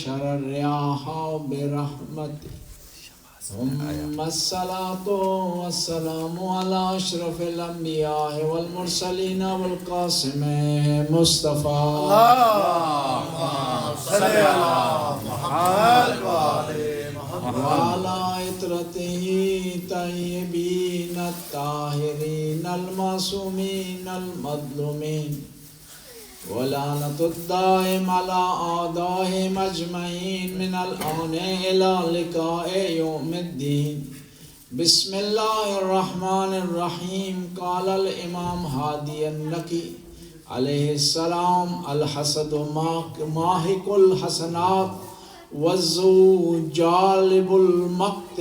نشر الرياح برحمته ثم الصلاة والسلام على أشرف الأنبياء والمرسلين والقاسم مصطفى اللهم صل على محمد وعلى عطرته طيبين الطاهرين المعصومين المظلومين ولعنة الدائم على أعدائهم أجمعين من الآن إلى لقاء يوم الدين. بسم الله الرحمن الرحيم. قال الإمام هادي النقي عليه السلام: الحسد ماحق الحسنات والذو جالب المقت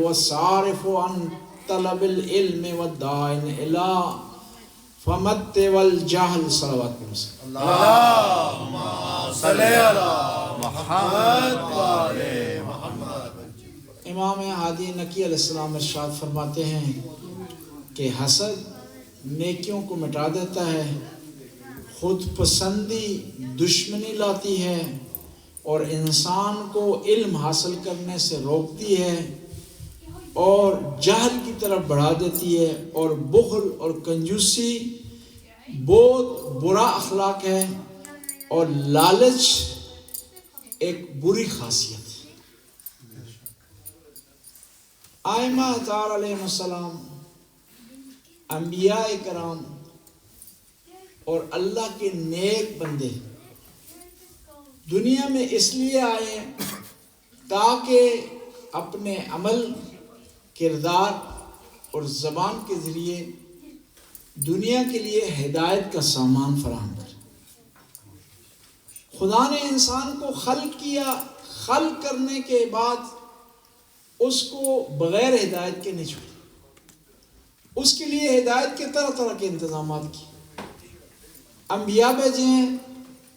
والصارف عن طلب العلم والداعٍ إلى فمت والجہل. صلوات وسلم. اللهم صل على محمد وعلى محمد. امام ہادی نقی علیہ السلام ارشاد فرماتے ہیں کہ حسد نیکیوں کو مٹا دیتا ہے، خود پسندی دشمنی لاتی ہے اور انسان کو علم حاصل کرنے سے روکتی ہے اور جہل کی طرف بڑھا دیتی ہے، اور بخل اور کنجوسی بہت برا اخلاق ہے، اور لالچ ایک بری خاصیت ہے۔ ائمہ اطہار علیہ السلام، انبیاء کرام اور اللہ کے نیک بندے دنیا میں اس لیے آئے تاکہ اپنے عمل، کردار اور زبان کے ذریعے دنیا کے لیے ہدایت کا سامان فراہم کرے۔ خدا نے انسان کو خلق کیا، خلق کرنے کے بعد اس کو بغیر ہدایت کے نہیں چھوڑا، اس کے لیے ہدایت کے طرح طرح کے انتظامات کیے، انبیاء بھیجے ہیں،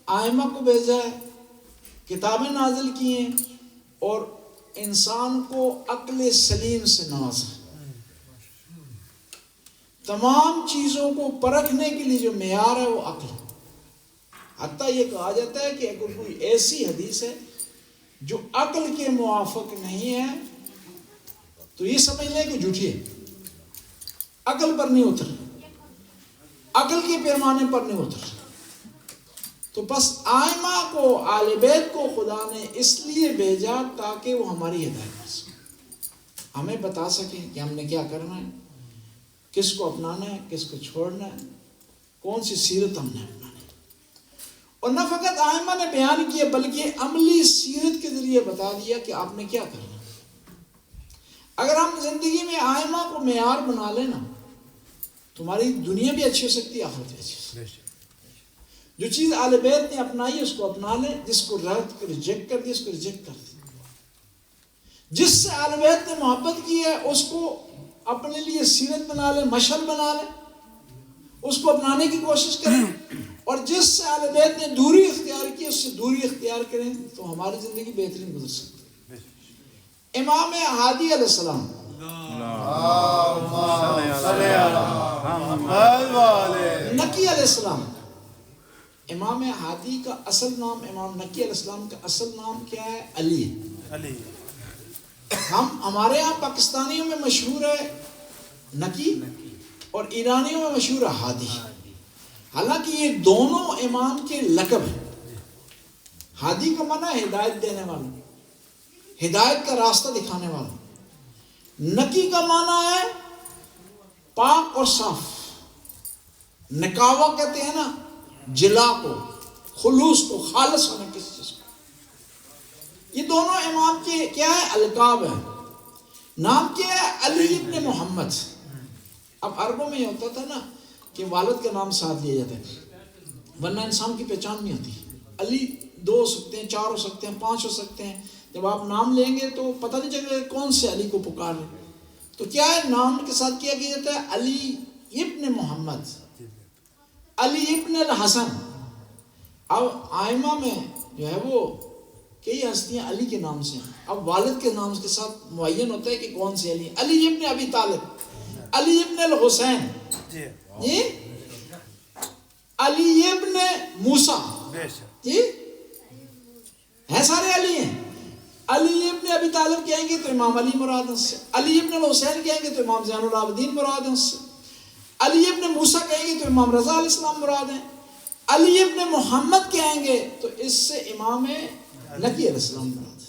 ائمہ کو بھیجا ہے، کتابیں نازل کی ہیں، اور انسان کو عقل سلیم سے نوازا۔ تمام چیزوں کو پرکھنے کے لیے جو معیار ہے وہ عقل ہے۔ حتیٰ یہ کہا جاتا ہے کہ اگر کوئی ایسی حدیث ہے جو عقل کے موافق نہیں ہے تو یہ سمجھ لیں کہ جھوٹی ہے، عقل پر نہیں اتر، عقل کے پیمانے پر نہیں اتر۔ تو بس ائمہ کو، آل بیت کو خدا نے اس لیے بھیجا تاکہ وہ ہماری ہدایت کر سکیں، ہمیں بتا سکیں کہ ہم نے کیا کرنا ہے، کس کو اپنانا ہے، کس کو چھوڑنا ہے، کون سی سیرت ہم نے اپنانی ہے۔ اور نہ فقط ائمہ نے بیان کیا بلکہ عملی سیرت کے ذریعے بتا دیا کہ آپ نے کیا کرنا ہے۔ اگر ہم زندگی میں ائمہ کو معیار بنا لینا تمہاری دنیا بھی اچھی ہو سکتی ہے، آخرت بھی اچھی ہو سکتی ہے۔ جو چیز آل بیت نے اپنائی اس کو اپنا لے، جس کو ریجیکٹ کر دیا اس کو ریجیکٹ کر دیا۔ جس سے آل بیت نے محبت کی ہے اس کو اپنے لیے سیرت بنا لے، مشعل بنا لے، اس کو اپنانے کی کوشش کریں، اور جس سے آل بیت نے دوری اختیار کی اس سے دوری اختیار کریں تو ہماری زندگی بہترین گزر سکتی ہے۔ امام ہادی علیہ السلام نقی علیہ السلام، امام ہادی کا اصل نام، امام نقی علیہ السلام کا اصل نام کیا ہے؟ علی۔ ہمارے ہاں پاکستانیوں میں مشہور ہے نقی اور ایرانیوں میں مشہور ہے ہادی، حالانکہ یہ دونوں امام کے لقب ہیں۔ ہادی کا معنی ہے ہدایت دینے والا، ہدایت کا راستہ دکھانے والا۔ نقی کا معنی ہے پاک اور صاف، نکاوہ کہتے ہیں نا جلا کو، خلوص کو، خالص ہونے کسی چیز کو۔ یہ دونوں امام کے کیا ہے؟ القاب ہے۔ نام کیا ہے؟ علی ابن محمد۔ اب عربوں میں یہ ہوتا تھا نا کہ والد کا نام ساتھ لیا جاتا ہے، ورنہ انسان کی پہچان نہیں ہوتی۔ علی 2 ہو سکتے ہیں، 4 ہو سکتے ہیں، 5 ہو سکتے ہیں، جب آپ نام لیں گے تو پتہ نہیں چلے گا کون سے علی کو پکار رہے۔ تو کیا ہے؟ نام کے ساتھ کیا جاتا ہے؟ علی ابن محمد، علی ابن الحسن۔ اب ائمہ میں جو ہے وہ کئی ہستیاں علی کے نام سے ہیں، اب والد کے نام کے ساتھ معین ہوتا ہے کہ کون سے علی۔ علی ابن ابی طالب، علی ابن الحسین، جی علی ابن موسیٰ، جی ہیں سارے علی ہیں. علی ابن ابی طالب کہیں گے تو امام علی مراد سے. علی ابن الحسین کہیں گے تو امام زین العابدین مراد ہیں سے. علی ابن موسیٰ کہیں گے تو امام رضا علیہ السلام مراد ہیں. علی ابن محمد کہیں گے تو اس سے امام نقی علیہ السلام مراد ہے.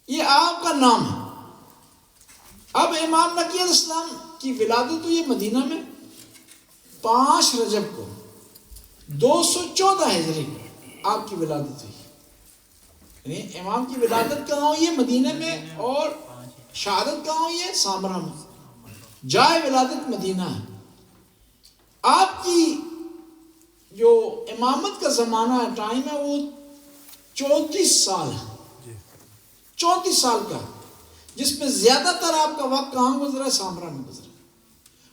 یہ آپ کا نام ہے. اب امام نقی علیہ السلام کی ولادت ہوئی مدینہ میں 5 رجب کو 214 ہجری آپ کی ولادت ہوئی. یعنی امام کی ولادت کہاں ہوئی ہے؟ مدینہ میں. اور شہادت کہاں ہوئی ہے؟ سامرہ میں. جائے ولادت مدینہ ہے. آپ کی جو امامت کا زمانہ ہے، ٹائم ہے، وہ 34 سال ہے. 34 سال کا، جس میں زیادہ تر آپ کا وقت کہاں گزرا ہے؟ سامرہ میں گزرا.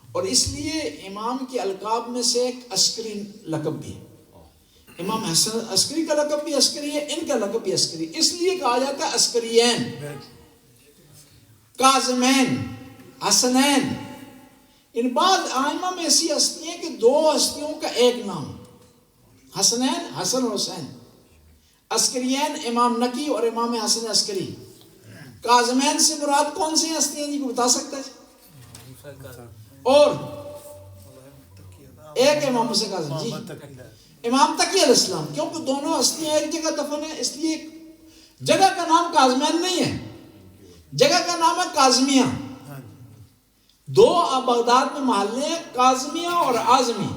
اور اس لیے امام کے القاب میں سے ایک عسکری لقب بھی ہے. امام حسن عسکری کا لقب بھی عسکری ہے، ان کا لقب بھی عسکری. اس لیے کہا جاتا ہے عسکرین، کاظمین، حسنین. ان بعض آئمہ میں ایسی ہستی ہیں کہ 2 ہستیوں کا ایک نام، حسنین، حسن اور حسین. عسکرین امام نقی اور امام حسن عسکری. کاظمین سے مراد کون سی ہستی ہیں جی کو بتا سکتا ہے؟ اور ایک امام موسیٰ کاظم جی، امام تقی علیہ السلام. کیونکہ دونوں ہستیاں ایک جگہ دفن ہیں، اس لیے جگہ کا نام کاظمین نہیں ہے، جگہ کا نام ہے کاظمیہ. 2 بغداد میں محلے ہیں، کاظمیہ اور اعظمی.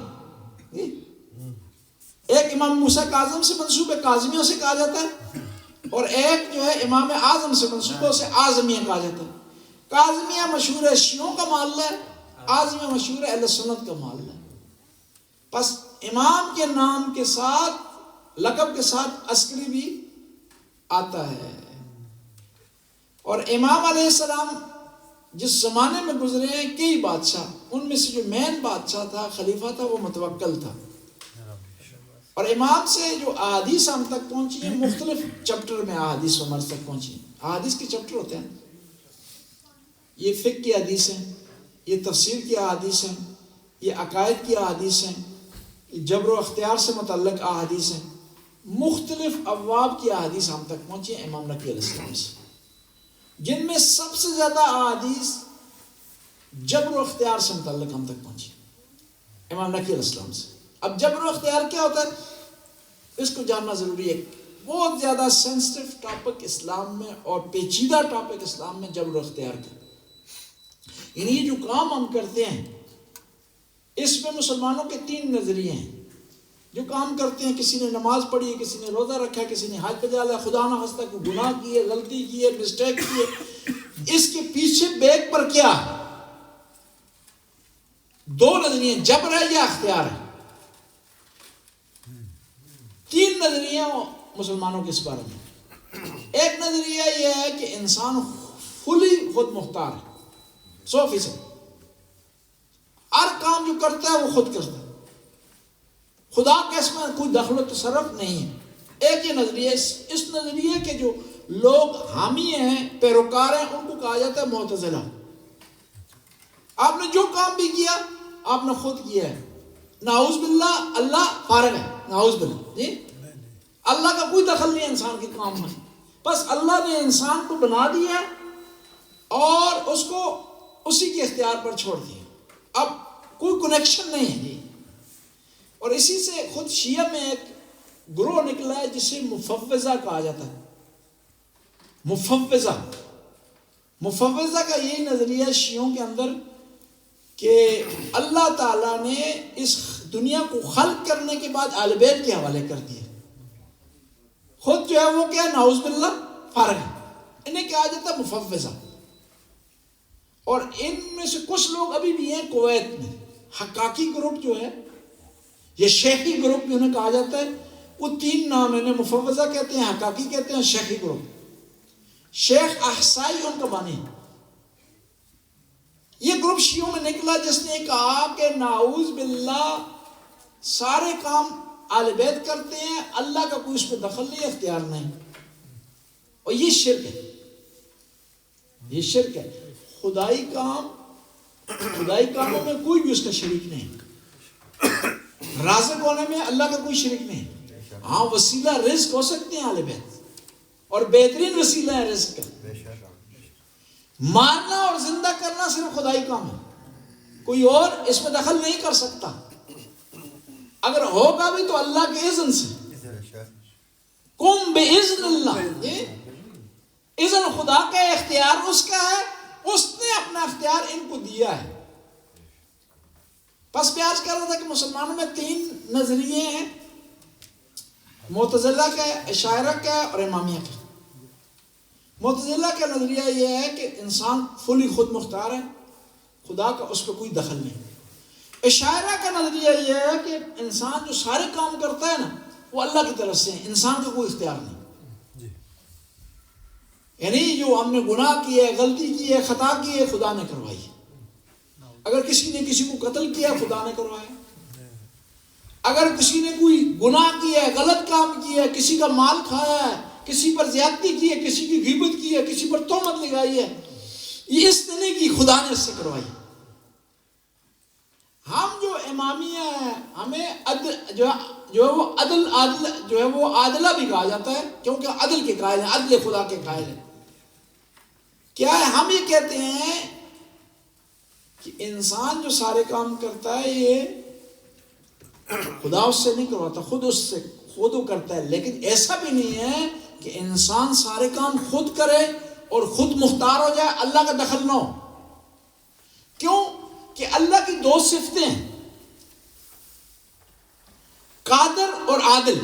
ایک امام موسیٰ کاظم سے منسوب ہے، کاظمیہ سے کہا جاتا ہے. اور ایک جو ہے امام اعظم سے منسوب ہے، اسے اعظمیہ کہا جاتا ہے. کاظمیہ مشہور ہے شیعوں کا محلہ ہے، اعظمیہ مشہور ہے اہل سنت کا محلہ ہے. پس امام کے نام کے ساتھ، لقب کے ساتھ عسکری بھی آتا ہے. اور امام علیہ السلام جس زمانے میں گزرے ہیں کئی بادشاہ، ان میں سے جو مین بادشاہ تھا، خلیفہ تھا، وہ متوکل تھا. اور امام سے جو احادیث ہم تک پہنچی ہیں، مختلف چپٹر میں احادیث ہمارے تک پہنچی ہیں. احادیث کے چپٹر ہوتے ہیں، یہ فقہ کی حدیث ہیں، یہ تفسیر کی احادیث ہیں، یہ عقائد کی احادیث ہیں، جبر و اختیار سے متعلق احادیث ہیں. مختلف ابواب کی احادیث ہم تک پہنچی ہیں امام نقی علیہ السلام سے، جن میں سب سے زیادہ احادیث جبر و اختیار سے متعلق ہم تک پہنچی امام نقی علیہ السلام سے. اب جبر و اختیار کیا ہوتا ہے اس کو جاننا ضروری ہے. بہت زیادہ سینسٹیو ٹاپک اسلام میں اور پیچیدہ ٹاپک اسلام میں جبر و اختیار کا. یعنی یہ جو کام ہم کرتے ہیں اس میں مسلمانوں کے 3 نظریے ہیں. جو کام کرتے ہیں، کسی نے نماز پڑھی ہے، کسی نے روزہ رکھا ہے، کسی نے حج پہ جانا ہے، خدا نہ خواستہ کوئی گناہ کی ہے، غلطی کی ہے، مسٹیک کی ہے، اس کے پیچھے بیک پر کیا ہے؟ 2 نظریے، جبر ہے یا اختیار ہے. 3 نظریے مسلمانوں کے اس بارے میں. ایک نظریہ یہ ہے کہ انسان فلی خود مختار ہے، 100%. ہر کام جو کرتا ہے وہ خود کرتا ہے، خدا کا اس میں کوئی دخل و تصرف نہیں ہے. ایک یہ نظریہ. اس نظریے کے جو لوگ حامی ہیں، پیروکار ہیں، ان کو کہا جاتا ہے معتزلہ. آپ نے جو کام بھی کیا آپ نے خود کیا ہے. نعوذ باللہ، اللہ فارغ ہے، نعوذ باللہ جی، اللہ کا کوئی دخل نہیں ہے انسان کے کام میں. بس اللہ نے انسان کو بنا دیا اور اس کو اسی کے اختیار پر چھوڑ دیا. اب کوئی کنیکشن نہیں ہے جی. اور اسی سے خود شیعہ میں ایک گروہ نکلا ہے جسے مفوضہ کہا جاتا ہے. مفوضہ کا یہی نظریہ شیعوں کے اندر کہ اللہ تعالیٰ نے اس دنیا کو خلق کرنے کے بعد اہل بیت کے حوالے کر دیا. خود جو ہے وہ کیا ہے؟ نعوذ باللہ فارغ ہے. انہیں کہا جاتا ہے مفوضہ. اور ان میں سے کچھ لوگ ابھی بھی ہیں کویت میں، حقاقی گروپ جو ہے، یہ شیخی گروپ بھی انہیں کہا جاتا ہے. وہ 3 نام ہیں، انہیں مفوضہ کہتے ہیں، حقاقی کہتے ہیں، شیخی گروپ. شیخ احسائی ان کا بانی ہے. یہ گروپ شیعوں میں نکلا جس نے کہا کہ نعوذ باللہ سارے کام اہل بیت کرتے ہیں، اللہ کا کوئی اس پہ دخل نہیں، اختیار نہیں. اور یہ شرک ہے، یہ شرک ہے. خدائی کاموں میں کوئی بھی اس کا شریک نہیں. رازق ہونے میں اللہ کا کوئی شریک نہیں. ہاں وسیلہ رزق ہو سکتے ہیں اہل بیت، اور بہترین وسیلہ ہے رزق کا. مارنا اور زندہ کرنا صرف خدائی کام ہے, کوئی اور اس میں دخل نہیں کر سکتا. اگر ہوگا بھی تو اللہ کے اذن سے. قم باذن اللہ, اذن خدا کا اختیار اس کا ہے, اس نے اپنا اختیار ان کو دیا ہے. بس پیاز کر رہا تھا کہ مسلمانوں میں 3 نظریے ہیں, معتزلہ کا, اشاعرہ کا اور امامیہ کا. معتزلہ کا نظریہ یہ ہے کہ انسان فلی خود مختار ہے, خدا کا اس پہ کوئی دخل نہیں. اشاعرہ کا نظریہ یہ ہے کہ انسان جو سارے کام کرتا ہے نا وہ اللہ کی طرف سے ہے, انسان کا کوئی اختیار نہیں. یعنی جو ہم نے گناہ کی ہے, غلطی کی ہے, خطا کی ہے, خدا نے کروائی ہے. اگر کسی نے کسی کو قتل کیا, خدا نے کروایا. اگر کسی نے کوئی گناہ کیا ہے, غلط کام کیا ہے, کسی کا مال کھایا ہے, کسی پر زیادتی کی ہے, کسی کی غیبت کی ہے, کسی پر تہمت لگائی ہے, یہ اس نے نہیں کی, خدا نے اس سے کروائی. ہم جو امامیہ ہیں, ہمیں جو ہے وہ عدل جو ہے وہ عادلہ بھی کہا جاتا ہے, کیونکہ عدل کے قائل ہیں, عدل خدا کے قائل ہیں. کیا ہے, ہم یہ کہتے ہیں کہ انسان جو سارے کام کرتا ہے یہ خدا اس سے نہیں کرواتا, خود وہ کرتا ہے. لیکن ایسا بھی نہیں ہے کہ انسان سارے کام خود کرے اور خود مختار ہو جائے, اللہ کا دخل نہ ہو. کیوں کہ اللہ کی 2 صفتیں ہیں, قادر اور عادل.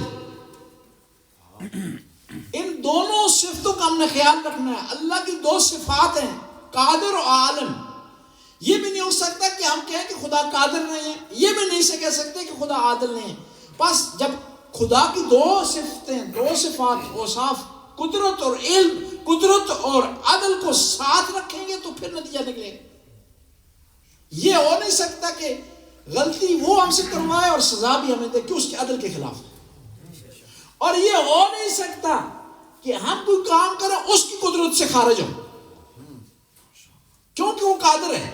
ان دونوں صفتوں کا ہم نے خیال رکھنا ہے. اللہ کی 2 صفات ہیں, قادر اور عالم. یہ بھی نہیں ہو سکتا کہ ہم کہیں کہ خدا قادر نہیں ہے, یہ بھی نہیں سے کہہ سکتے کہ خدا عادل نہیں ہے. بس جب خدا کی 2 صفتیں, 2 صفات, اوصاف, قدرت اور علم, قدرت اور عدل کو ساتھ رکھیں گے تو پھر نتیجہ نکلے گا. یہ ہو نہیں سکتا کہ غلطی وہ ہم سے کروائے اور سزا بھی ہمیں دے کہ اس کے عدل کے خلاف. اور یہ ہو نہیں سکتا کہ ہم کوئی کام کریں اس کی قدرت سے خارج ہو, کیونکہ وہ قادر ہے.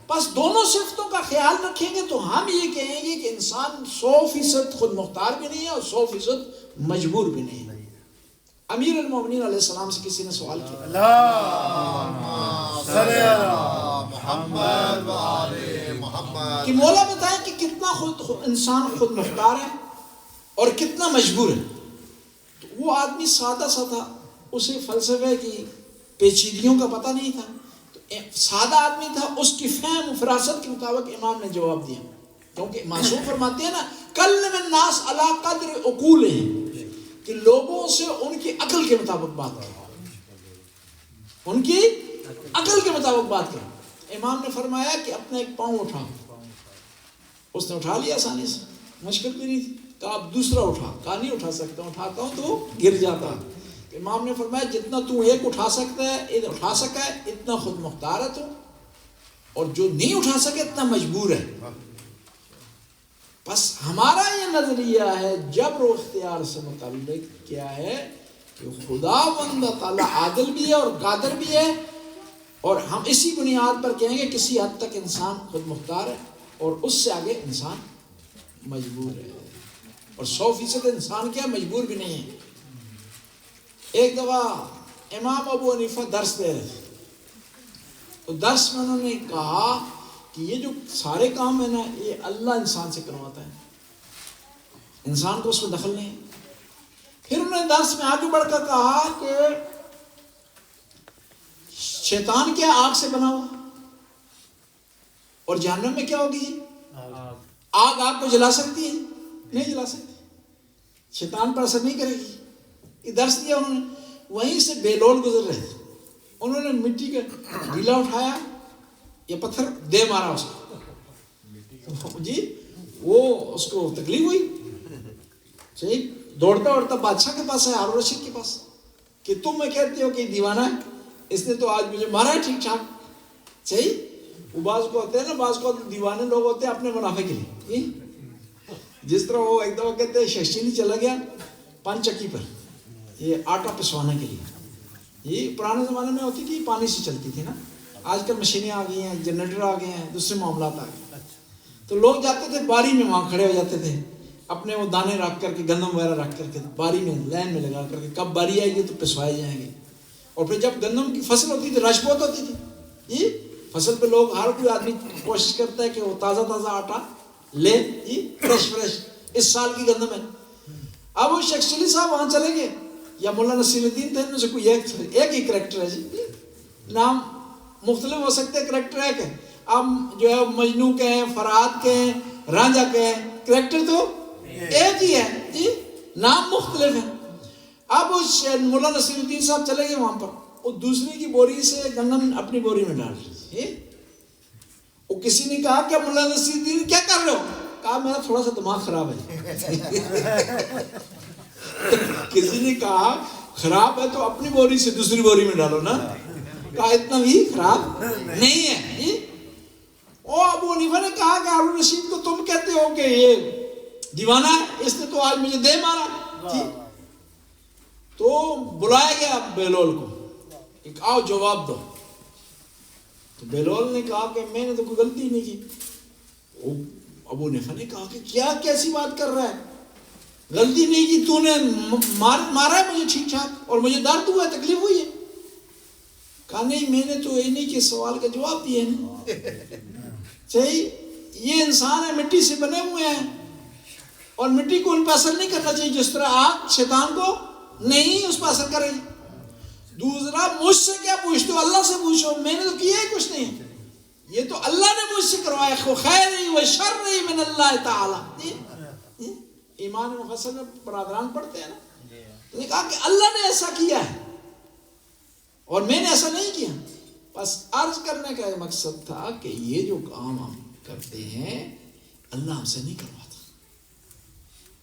بس دونوں صفتوں کا خیال رکھیں گے تو ہم یہ کہیں گے کہ انسان 100% خود مختار بھی نہیں ہے اور 100% مجبور بھی نہیں ہے. امیر المومنین علیہ السلام سے کسی نے سوال کیا, اللہم صلی علی محمد و آل محمد, کہ مولا بتائیں کہ کتنا انسان خود مختار ہے اور کتنا مجبور ہے. تو وہ آدمی سادہ سا تھا, اسے فلسفے کی پیچیدگیوں کا پتہ نہیں تھا, سادہ آدمی تھا. اس کی فہم و فراست کے مطابق امام نے جواب دیا, کیونکہ معصوم فرماتے ہیں نا کلم الناس علی قدر عقولہم, کہ لوگوں سے ان کی عقل کے مطابق بات کرو, ان کی عقل کے مطابق بات کرو. امام نے فرمایا کہ اپنا ایک پاؤں اٹھا. اس نے اٹھا لیا آسانی سے, مشکل بھی نہیں تھی. کہا اب دوسرا اٹھا. کہا نہیں اٹھا سکتا, اٹھاتا ہوں تو گر جاتا. امام نے فرمایا جتنا تو ایک اٹھا سکتا ہے, اٹھا سکا ہے, اتنا خود مختار ہے تو, اور جو نہیں اٹھا سکے اتنا مجبور ہے. بس ہمارا یہ نظریہ ہے جبر و اختیار سے متعلق کیا ہے کہ خدا بند تعالیٰ عادل بھی ہے اور قادر بھی ہے, اور ہم اسی بنیاد پر کہیں گے کسی حد تک انسان خود مختار ہے اور اس سے آگے انسان مجبور ہے. اور 100% انسان کیا مجبور بھی نہیں ہے. ایک دفعہ امام ابو حنیفہ درس دے رہے تھے, تو درس میں انہوں نے کہا کہ یہ جو سارے کام ہے نا یہ اللہ انسان سے کرواتا ہے, انسان کو اس میں دخل نہیں. پھر انہوں نے درس میں آگے بڑھ کر کہا کہ شیطان کیا آگ سے بنا ہوا, اور جہنم میں کیا ہوگی, آگ کو جلا سکتی ہے, نہیں جلا سکتی, شیطان پر اثر نہیں کرے گی. یہ درس دیا انہوں نے. وہیں سے بیلول گزر رہے تھے, انہوں نے مٹی کا ڈھیلا اٹھایا, یہ پتھر دے مارا اس کو جی, وہ اس کو تکلیف ہوئی. صحیح دوڑتا دوڑتا بادشاہ کے پاس ہے, ہارون رشید کے پاس, کہ تم میں کہتے ہو کہ دیوانہ ہے, اس نے تو آج مجھے مارا ہے ٹھیک ٹھاک. صحیح, وہ بعض کو ہوتے ہیں نا, بعض کو دیوانے لوگ ہوتے ہیں اپنے منافع کے لیے. جس طرح وہ ایک دفعہ کہتے ہیں ششتینی چلا گیا پان چکی پر, یہ آٹا پسوانے کے لیے. یہ پرانے زمانے میں ہوتی تھی, پانی سے چلتی تھی نا. آج کل مشینیں آ گئی ہیں, جنریٹر آ گئے ہیں, دوسرے معاملات آ گئے. تو لوگ جاتے تھے باری میں, وہاں کھڑے ہو جاتے تھے, اپنے وہ دانے رکھ کر کے گندم وغیرہ رکھ کر کے باری میں لائن میں لگا کر کے کب باری آئے گی تو پسوائے جائیں گے. اور پھر جب گندم کی فصل ہوتی تھی رش بہت ہوتی تھی جی, فصل پہ لوگ ہر کوئی آدمی کوشش کرتا ہے کہ وہ تازہ تازہ آٹا لے جی, فریش اس سال کی گندم ہے. اب وہ شیخ چلی صاحب وہاں چلے گئے یا مولانا نصیر الدین تھے, ان میں سے کوئی ایک ہی کریکٹر ہے جی, نام مختلف ہو سکتے ہیں, کریکٹر ایک ہے. اب جو ہے مجنو کے ہیں, فرہاد کے ہیں, رانجھا کے ہیں, کریکٹر تو ایک ہی ہے جی, نام مختلف ہیں. اب مولانا نصیر الدین صاحب چلے گئے وہاں پر, وہ دوسری کی بوری سے گندم اپنی بوری میں ڈال رہے. وہ کسی نے کہا کہ مولانا نصیر الدین کیا کر رہے ہو؟ کہا میرا تھوڑا سا دماغ خراب ہے. کسی نے کہا خراب ہے تو اپنی بوری سے دوسری بوری میں ڈالو نا. کہا اتنا بھی خراب نہیں ہے جی. او ابو حنیفہ نے کہا کہ ہارون رشید کو تم کہتے ہو کہ یہ دیوانہ ہے, اس نے تو آج مجھے دے مارا جی. تو بلایا گیا بیلول کو, ایک آؤ جواب دو. تو بیلول نے کہا کہ میں نے تو کوئی غلطی نہیں کی. ابو حنیفہ نے کہا کہ کیا کیسی بات کر رہا ہے, غلطی نہیں کی, تو نے مارا ہے مجھے ٹھیک ٹھاک اور مجھے درد ہوا ہے, تکلیف ہوئی ہے. کہا نہیں میں نے تو انہی کے سوال کا جواب دیا ہے. صحیح, یہ انسان ہے, مٹی سے بنے ہوئے ہیں اور مٹی کو ان پہ اثر نہیں کرنا چاہیے جس طرح آگ شیطان کو نہیں اس پہ اثر کرے. دوسرا مجھ سے کیا پوچھتے ہو, اللہ سے پوچھو, میں نے تو کیا ہی کچھ نہیں, یہ تو اللہ نے مجھ سے کروایا. خیر و شر من اللہ تعالی. ایمان مفصل میں برادران پڑھتے ہیں نا, تو نے کہا کہ اللہ نے ایسا کیا ہے اور میں نے ایسا نہیں کیا. بس عرض کرنے کا مقصد تھا کہ یہ جو کام ہم کرتے ہیں اللہ ہم سے نہیں کرواتا.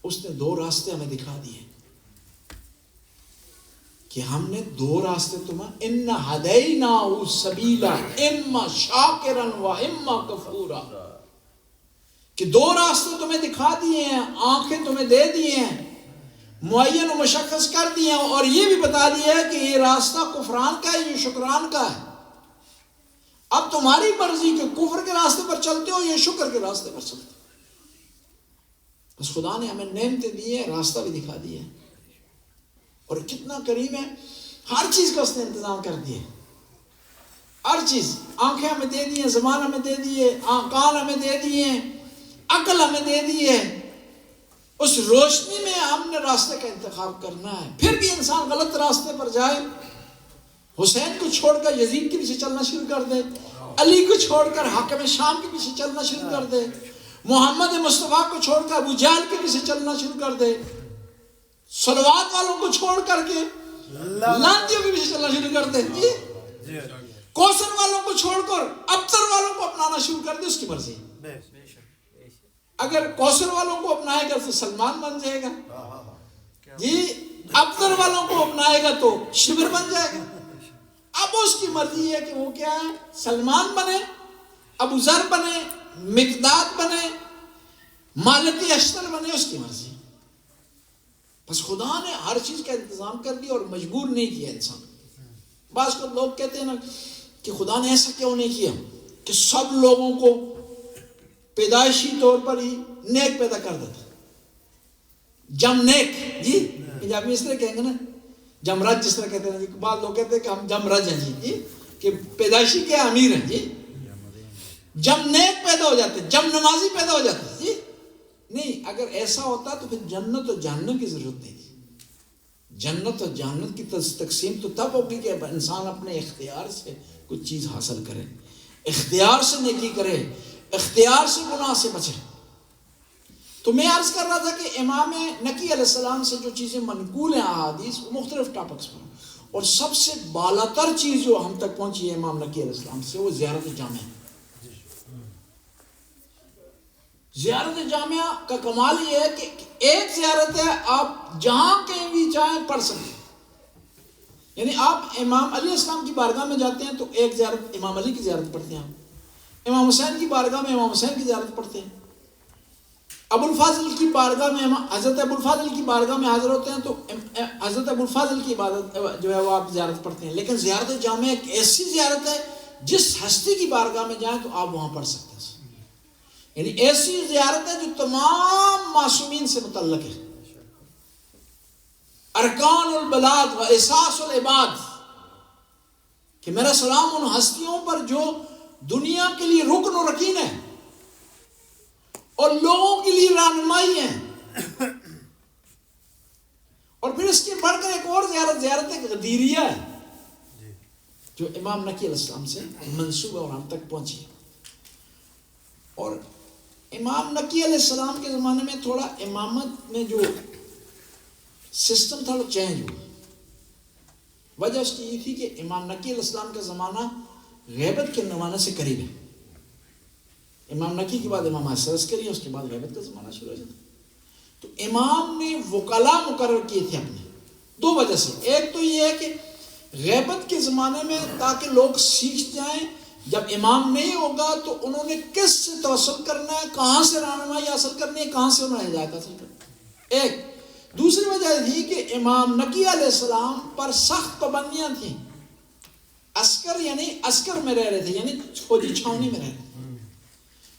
اس نے دو راستے ہمیں دکھا دیے کہ ہم نے دو راستے تمہیں ان ہدیناہ السبیلا اما شاکرا و اما کفورا, کہ دو راستے تمہیں دکھا دیے ہیں, آنکھیں تمہیں دے دیے ہیں, معین و مشخص کر دیے ہیں, اور یہ بھی بتا دیا ہے کہ یہ راستہ کفران کا ہے, یہ شکران کا ہے. اب تمہاری مرضی کہ کفر کے راستے پر چلتے ہو یا شکر کے راستے پر چلتے ہو. بس خدا نے ہمیں نعمتیں دی ہیں, راستہ بھی دکھا دیا ہے, اور کتنا کریم ہے, ہر چیز کا اس نے انتظام کر دیا. ہر چیز, آنکھیں ہمیں دے دی ہیں, زبان ہمیں دے دیے, کان ہمیں دے دیے, عقل ہمیں دے دی ہے. اس روشنی میں ہم نے راستے کا انتخاب کرنا ہے. پھر بھی انسان غلط راستے پر جائے, حسین کو چھوڑ کر یزید کے پیچھے چلنا شروع کر دے, علی کو چھوڑ کر حاکم شام کے پیچھے چلنا شروع کر دے, محمد مصطفیٰ کو چھوڑ کر ابو جہل کے پیچھے چلنا شروع کر دے, صلوات والوں کو چھوڑ کر کے لانتیوں کے پیچھے چلنا شروع کر دے, کوثر والوں کو چھوڑ کر ابتر والوں کو اپنانا شروع کر دے. اس کی مرضی. اگر کوثر والوں کو اپنائے گا تو سلمان بن جائے گا جی, ابتر والوں کو اپنائے گا تو شبر بن جائے گا. اب اس کی مرضی ہے کہ وہ کیا ہے, سلمان بنے, ابو ذر بنے, مقداد بنے, مالک اشتر بنے, اس کی مرضی. بس خدا نے ہر چیز کا انتظام کر دیا اور مجبور نہیں کیا انسان. بعض کو لوگ کہتے ہیں نا کہ خدا نے ایسا کیوں نہیں کیا کہ سب لوگوں کو پیدائشی طور پر ہی نیک پیدا کر دیتا. جم نیک جی, پنجابی اس طرح کہیں گے نا, جمرج جس طرح کہتے ہیں. بعض لوگ کہتے ہیں کہ ہم جمرج ہیں جی, کہ پیدائشی کے امیر ہیں جی. جم نیک پیدا ہو جاتے, جم نمازی پیدا ہو جاتے جی. نہیں, اگر ایسا ہوتا تو پھر جنت اور جہنم کی ضرورت نہیں تھی. جنت اور جہنم کی تقسیم تو تب ہوگی کہ انسان اپنے اختیار سے کچھ چیز حاصل کرے, اختیار سے نیکی کرے, اختیار سے گناہ سے بچے. تو میں عرض کر رہا تھا کہ امام نقی علیہ السلام سے جو چیزیں منقول ہیں احادیث, مختلف ٹاپکس پر, اور سب سے بالاتر چیز جو ہم تک پہنچی ہے امام نقی علیہ السلام سے, وہ زیارت جامعہ. زیارت جامعہ کا کمال یہ ہے کہ ایک زیارت ہے, آپ جہاں کہیں بھی چاہیں پڑھ سکتے. یعنی آپ امام علیہ السلام کی بارگاہ میں جاتے ہیں تو ایک زیارت امام علی کی زیارت پڑھتے ہیں, آپ امام حسین کی بارگاہ میں امام حسین کی زیارت پڑھتے ہیں, ابو الفاضل کی بارگاہ میں حضرت ابو الفاضل کی بارگاہ میں حاضر ہوتے ہیں تو حضرت ابو الفاضل کی عبادت جو ہے وہ آپ زیارت پڑھتے ہیں. لیکن زیارت جامعہ ایک ایسی زیارت ہے جس ہستی کی بارگاہ میں جائیں تو آپ وہاں پڑھ سکتے ہیں. یعنی ایسی زیارت ہے جو تمام معصومین سے متعلق ہے. ارکان البلاد و اساس العباد، کہ میرا سلام ان ہستیوں پر جو دنیا کے لیے رکن و رکین ہے اور لوگوں کے لیے رہنمائی ہے. اور پھر اس کے بڑھ کر ایک اور زیارت غدیریہ ہے جو امام نقی علیہ السلام سے منسوب ہے اور ہم تک پہنچی. اور امام نقی علیہ السلام کے زمانے میں تھوڑا امامت میں جو سسٹم تھا وہ چینج ہوا. وجہ اس کی یہ تھی کہ امام نقی علیہ السلام کا زمانہ غیبت کے زمانے سے قریب ہے. امام نقی کے بعد امام حسن عسکری ہے، اس کے بعد غیبت کا زمانہ شروع ہو جاتا. تو امام نے وکلا مقرر کیے تھے اپنے دو وجہ سے. ایک تو یہ ہے کہ غیبت کے زمانے میں تاکہ لوگ سیکھ جائیں، جب امام نہیں ہوگا تو انہوں نے کس سے توسل کرنا ہے، کہاں سے رہنمائی حاصل کرنی ہے، کہاں سے انہیں ہدایت حاصل کرنی ہے. ایک دوسری وجہ تھی کہ امام نقی علیہ السلام پر سخت پابندیاں تھیں. عسکر یعنی عسکر میں رہ رہے تھے، یعنی فوجی چھاؤنی میں رہ رہے تھے.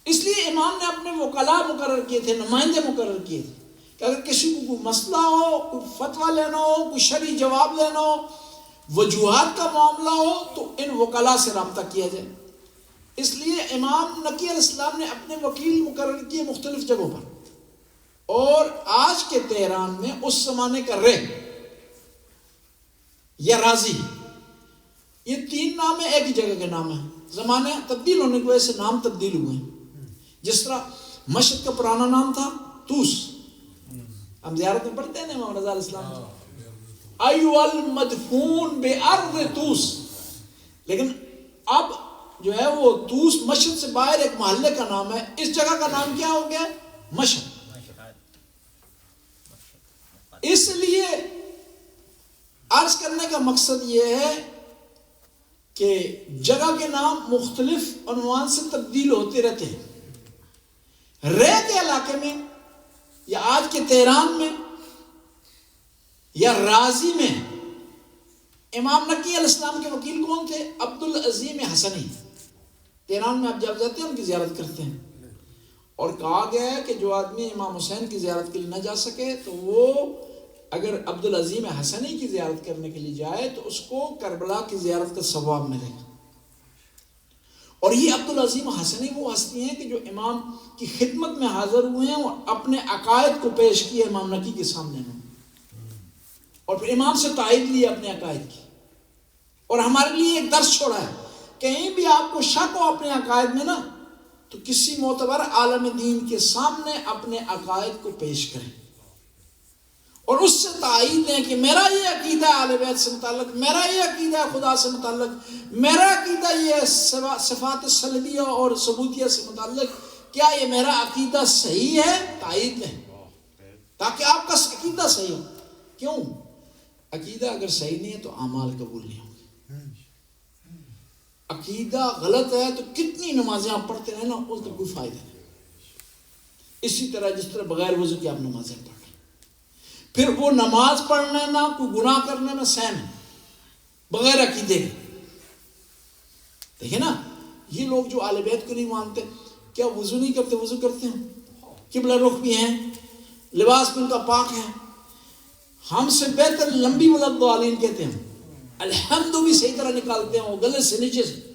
اس لیے امام نے اپنے وکلا مقرر کیے تھے، نمائندے مقرر کیے تھے کہ اگر کسی کو کوئی مسئلہ ہو، کوئی فتویٰ لینا ہو، کوئی شرعی جواب لینا ہو، وجوہات کا معاملہ ہو، تو ان وکلا سے رابطہ کیا جائے. اس لیے امام نقی علیہ السلام نے اپنے وکیل مقرر کیے مختلف جگہوں پر. اور آج کے تہران میں اس زمانے کا رے یا راضی، یہ تین نام ہیں، ایک ہی جگہ کے نام ہیں. زمانے تبدیل ہونے کی وجہ سے نام تبدیل ہوئے ہیں. جس طرح مشہد کا پرانا نام تھا طوس، ہم زیارت میں پڑھتے ہیں نا امام رضا علیہ السلام ایو المدفون بارض طوس، لیکن اب جو ہے وہ طوس مشہد سے باہر ایک محلے کا نام ہے. اس جگہ کا نام کیا ہو گیا؟ مشہد. اس لیے عرض کرنے کا مقصد یہ ہے کہ جگہ کے نام مختلف عنوان سے تبدیل ہوتے رہتے ہیں. رے کے علاقے میں یا آج کے تہران میں یا رازی میں امام نقی علیہ السلام کے وکیل کون تھے؟ عبدالعظیم حسنی. تہران میں آپ جب جاتے ہیں ان کی زیارت کرتے ہیں. اور کہا گیا ہے کہ جو آدمی امام حسین کی زیارت کے لیے نہ جا سکے تو وہ اگر عبدالعظیم حسنی کی زیارت کرنے کے لیے جائے تو اس کو کربلا کی زیارت کا ثواب ملے گا. اور یہ عبدالعظیم حسنی وہ ہستی ہیں کہ جو امام کی خدمت میں حاضر ہوئے ہیں اور اپنے عقائد کو پیش کیے امام نقی کے سامنے میں، اور پھر امام سے تائید لی اپنے عقائد کی. اور ہمارے لیے ایک درس چھوڑا ہے، کہیں بھی آپ کو شک ہو اپنے عقائد میں نا تو کسی معتبر عالم دین کے سامنے اپنے عقائد کو پیش کریں اور اس سے تائید دیں کہ میرا یہ عقیدہ ہے اہل بیت سے متعلق، میرا یہ عقیدہ ہے خدا سے متعلق، میرا عقیدہ یہ ہے صفات سلبیہ اور ثبوتیہ سے متعلق، کیا یہ میرا عقیدہ صحیح ہے؟ تائید دیں تاکہ آپ کا عقیدہ صحیح ہو. کیوں؟ عقیدہ اگر صحیح نہیں ہے تو اعمال قبول نہیں ہوں گے. عقیدہ غلط ہے تو کتنی نمازیں آپ پڑھتے رہے نا اس کا کوئی فائدہ نہیں. اسی طرح جس طرح بغیر وضو کی آپ نمازیں پڑھ رہے ہیں، پھر وہ نماز پڑھنے نہ کوئی گناہ کرنے میں سیم ہے بغیر عقیدے کے. دیکھیں نا یہ لوگ جو اہل بیت کو نہیں مانتے، کیا وضو نہیں کرتے؟ وضو کرتے ہیں، قبلہ رخ بھی ہیں، لباس بھی ان کا پاک ہے. ہم سے بہتر لمبی ولدالین کہتے ہیں، الحمد بھی صحیح طرح نکالتے ہیں، وہ گلے سے نیچے سے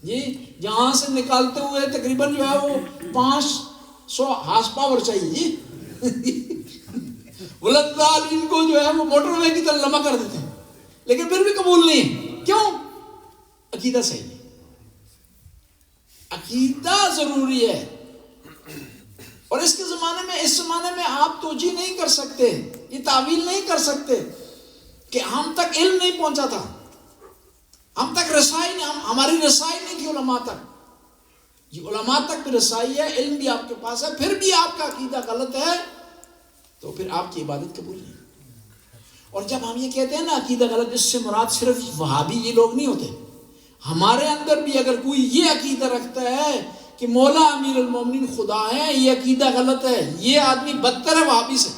جی جہاں سے نکالتے ہوئے تقریباً جو ہے وہ 500 ہارس پاور چاہیے جی. ولدالین کو جو ہے وہ موٹر وے کی طرح لمبا کر دیتے ہیں لیکن پھر بھی قبول نہیں ہے. کیوں؟ عقیدہ صحیح نہیں. عقیدہ ضروری ہے. اور اس کے زمانے میں، اس زمانے میں آپ توجیہ نہیں کر سکتے، یہ تعویل نہیں کر سکتے کہ ہم تک علم نہیں پہنچا تھا، ہم تک رسائی نہیں، ہماری رسائی نہیں تھی علماء تک. یہ علماء تک بھی رسائی ہے، علم بھی آپ کے پاس ہے، پھر بھی آپ کا عقیدہ غلط ہے تو پھر آپ کی عبادت قبول نہیں. اور جب ہم یہ کہتے ہیں نا عقیدہ غلط، اس سے مراد صرف وہابی یہ لوگ نہیں ہوتے. ہمارے اندر بھی اگر کوئی یہ عقیدہ رکھتا ہے کہ مولا امیر المومنین خدا ہے، یہ عقیدہ غلط ہے، یہ آدمی بدتر ہے وہابی سے.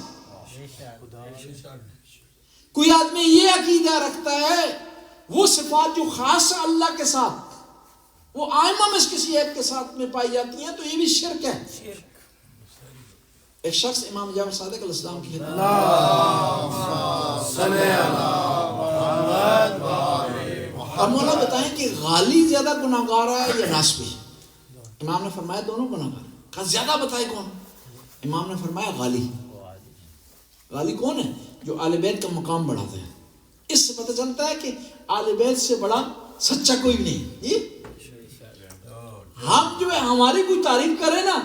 کوئی آدمی یہ عقیدہ رکھتا ہے وہ صفات جو خاص اللہ کے ساتھ وہ آئمہ میں کسی عیب کے ساتھ میں پائی جاتی ہیں تو یہ بھی شرک ہے. ایک شخص امام جعفر صادق علیہ السلام کی خدمت اور مولا بتائیں کہ غالی زیادہ گناہ گار ہے یا ناسبی؟ امام نے فرمایا دونوں گناہ گار. کہا زیادہ بتائے کون؟ امام نے فرمایا غالی. غالی کون ہے؟ جو آل بیت کا مقام بڑھاتے ہیں. اس سے پتہ چلتا ہے کہ آل بیت سے بڑا سچا کوئی نہیں. ہم جو ہے ہماری کوئی تعریف کرے نا،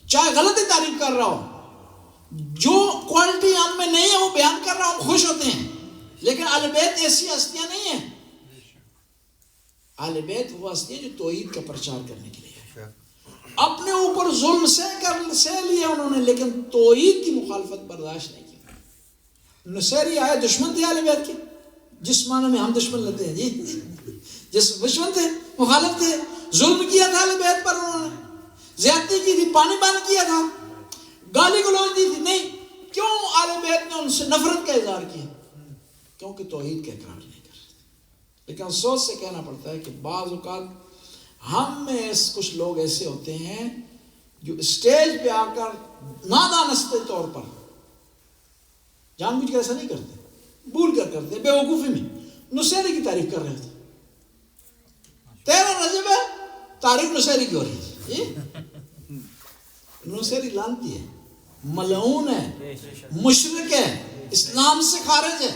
چاہے غلط ہی تعریف کر رہا ہو، جو کوالٹی ہم میں نہیں ہے وہ بیان کر رہا ہوں، خوش ہوتے ہیں. لیکن اہل بیت ایسی ہستیاں نہیں ہیں. اہل بیت وہ ہستیاں جو توحید کا پرچار کرنے کے لیے اپنے اوپر ظلم سے لیا انہوں نے، لیکن توحید کی مخالفت برداشت نہیں کی. نصیری آئے دشمن تھے اہل بیت کے، جس معنی میں ہم دشمن لیتے ہیں جی، جس دشمن تھے، مخالف تھے. ظلم کیا تھا اہل بیت پر، انہوں نے زیادتی کی تھی، پانی بند کیا تھا، گالی گلوچ دی تھی. نہیں، کیوں اہل بیت نے ان سے نفرت کا اظہار کیا؟ کیونکہ توحید کا اقرار نہیں کر رہے. لیکن افسوس سے کہنا پڑتا ہے کہ بعض اوقات ہم میں کچھ لوگ ایسے ہوتے ہیں جو اسٹیج پہ آ کر نادانستے طور پر، جان بوجھ کر ایسا نہیں کرتے، بھول کر کرتے، بے وقوفی میں نصیری کی تعریف کر رہے تھے. 13 رجب ہے، تاریخ نصیری کی ہو رہی ہے. نصیری لعنتی ہے، ملعون ہے، مشرک ہے، اسلام سے خارج ہے.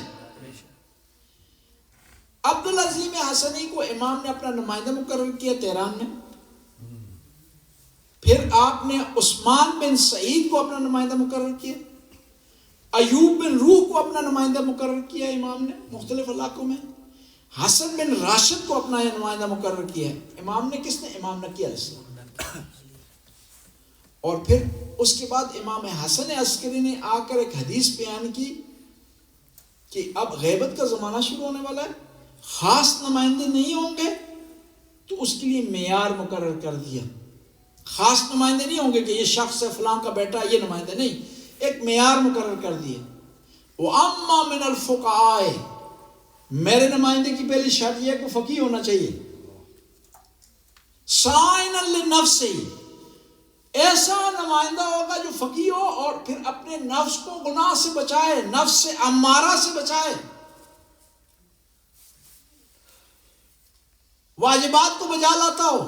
عبدالعظیم حسنی کو امام نے اپنا نمائندہ مقرر کیا تہران میں. پھر آپ نے عثمان بن سعید کو اپنا نمائندہ مقرر کیا، ایوب بن روح کو اپنا نمائندہ مقرر کیا امام نے مختلف علاقوں میں. حسن بن راشد کو اپنا نمائندہ مقرر کیا. امام نے کس نے؟ امام نقی علیہ السلام. اور پھر اس کے بعد امام حسن عسکری نے آ کر ایک حدیث بیان کی کہ اب غیبت کا زمانہ شروع ہونے والا ہے، خاص نمائندے نہیں ہوں گے، تو اس کے لیے معیار مقرر کر دیا. خاص نمائندے نہیں ہوں گے کہ یہ شخص ہے فلاں کا بیٹا یہ نمائندہ، نہیں، ایک معیار مقرر کر دیا. وَأَمَّا مِنَ الْفُقَهَاءِ، میرے نمائندے کی پہلی شرط یہ ہے کہ فقیہ ہونا چاہیے. صَائِنًا لِلنَّفْسِ، ایسا نمائندہ ہوگا جو فقیہ ہو اور پھر اپنے نفس کو گناہ سے بچائے، نفس سے امارہ سے بچائے، واجبات کو بجا لاتا ہو،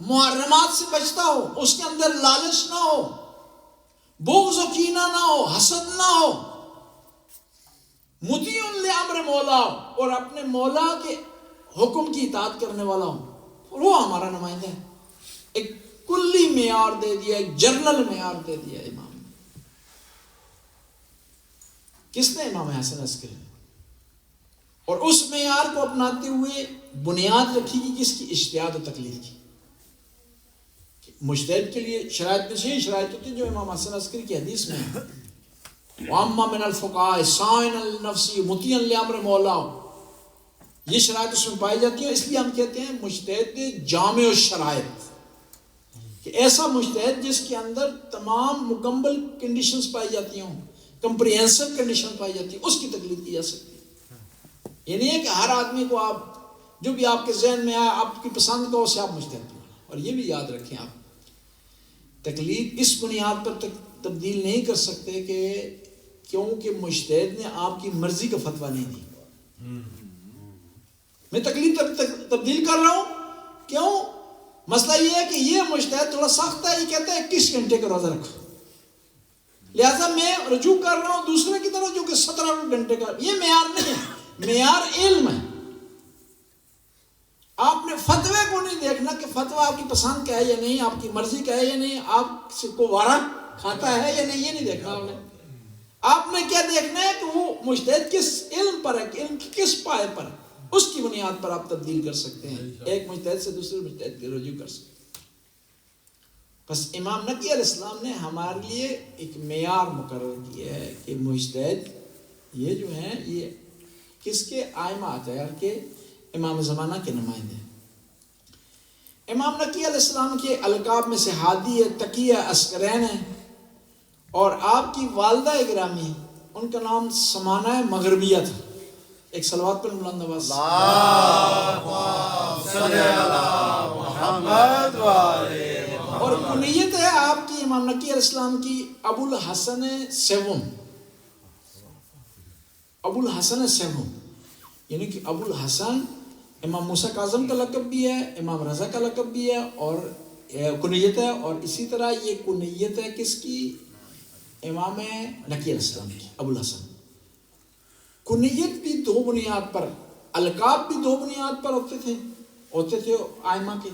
محرمات سے بچتا ہو، اس کے اندر لالچ نہ ہو، بغض و کینہ نہ ہو، حسد نہ ہو، مطیع لامر مولا، اور اپنے مولا کے حکم کی اطاعت کرنے والا ہو، وہ ہمارا نمائندہ ہے. ایک کلی معیار دے دیا، ایک جنرل معیار دے دیا امام نے. کس نے؟ امام حسن عسکری. اور اس معیار کو اپناتے ہوئے بنیاد رکھی گی کس کی؟ اجتہاد و تقلید کی. مجتہد کے لیے شرائط میں سے یہ شرائط ہوتی ہے جو امام حسن عسکری کی حدیث میں ہے. وَأَمَّا مِنَ الْفُقَهَاءِ صَائِنًا لِلنَّفْسِ مُطِيعًا لِأَمْرِ مَوْلَاهُ، یہ شرائط اس میں پائی جاتی ہیں. اس لیے ہم کہتے ہیں مجتہد جامع الشرائط، کہ ایسا مجتہد جس کے اندر تمام مکمل کنڈیشنز پائی جاتی ہوں، کمپریہنسو کنڈیشن پائی جاتی ہے، اس کی تقلید کی جا سکتی ہے. یہ نہیں ہے کہ ہر آدمی کو آپ جو بھی آپ کے ذہن میں آئے آپ کی پسند کا اسے آپ مجتہد کریں. اور یہ بھی یاد رکھیں، آپ تقلید اس بنیاد پر تبدیل نہیں کر سکتے کہ کیونکہ مجتہد نے آپ کی مرضی کا فتویٰ نہیں دی، میں تقلید تبدیل کر رہا ہوں. کیوں؟ مسئلہ یہ ہے کہ یہ مجتہد تھوڑا سخت ہے، یہ کہتا ہے 21 گھنٹے کا روزہ رکھو، لہذا میں رجوع کر رہا ہوں دوسرے کی طرف جو کہ 17 گھنٹے کا. یہ معیار نہیں ہے، معیار علم ہے. آپ نے فتوے کو نہیں دیکھنا کہ فتویٰ آپ کی پسند کا ہے یا نہیں، آپ کی مرضی کا ہے یا نہیں، آپ سے کو وارا کھاتا ہے یا نہیں، یہ نہیں دیکھنا. آپ نے کیا دیکھنا ہے کہ وہ مجتہد کس علم پر ہے، علم کی کس پائے پر ہے، اس کی بنیاد پر آپ تبدیل کر سکتے ہیں، ایک مجتہد سے دوسرے مجتہد کی رجوع کر سکتے ہیں. بس امام نقی علیہ السلام نے ہمارے لیے ایک معیار مقرر کیا ہے کہ مجتہد یہ جو ہیں یہ کس کے؟ آئمہ اطہار کے، امام زمانہ کے نمائندے. امام نقی علیہ السلام کے القاب میں سے ہادی ہے، تقی ہے، عسکرین ہے، اور آپ کی والدہ گرامی ان کا نام سمانہ مغربیہ تھا. ایک صلوات پر بلند آواز. اور کنیت ہے آپ کی امام نقی علیہ السلام کی ابو الحسن سیوم. ابو الحسن سیوم یعنی کہ ابو الحسن امام موسیٰ کاظم کا لقب بھی ہے, امام رضا کا لقب بھی ہے اور کنیت ہے. اور اسی طرح یہ کنیت ہے کس کی؟ امام نقی علیہ السلام کی, ابو الحسن. کنیت بھی دو بنیاد پر, القاب بھی دو بنیاد پر ہوتے تھے آئمہ کے.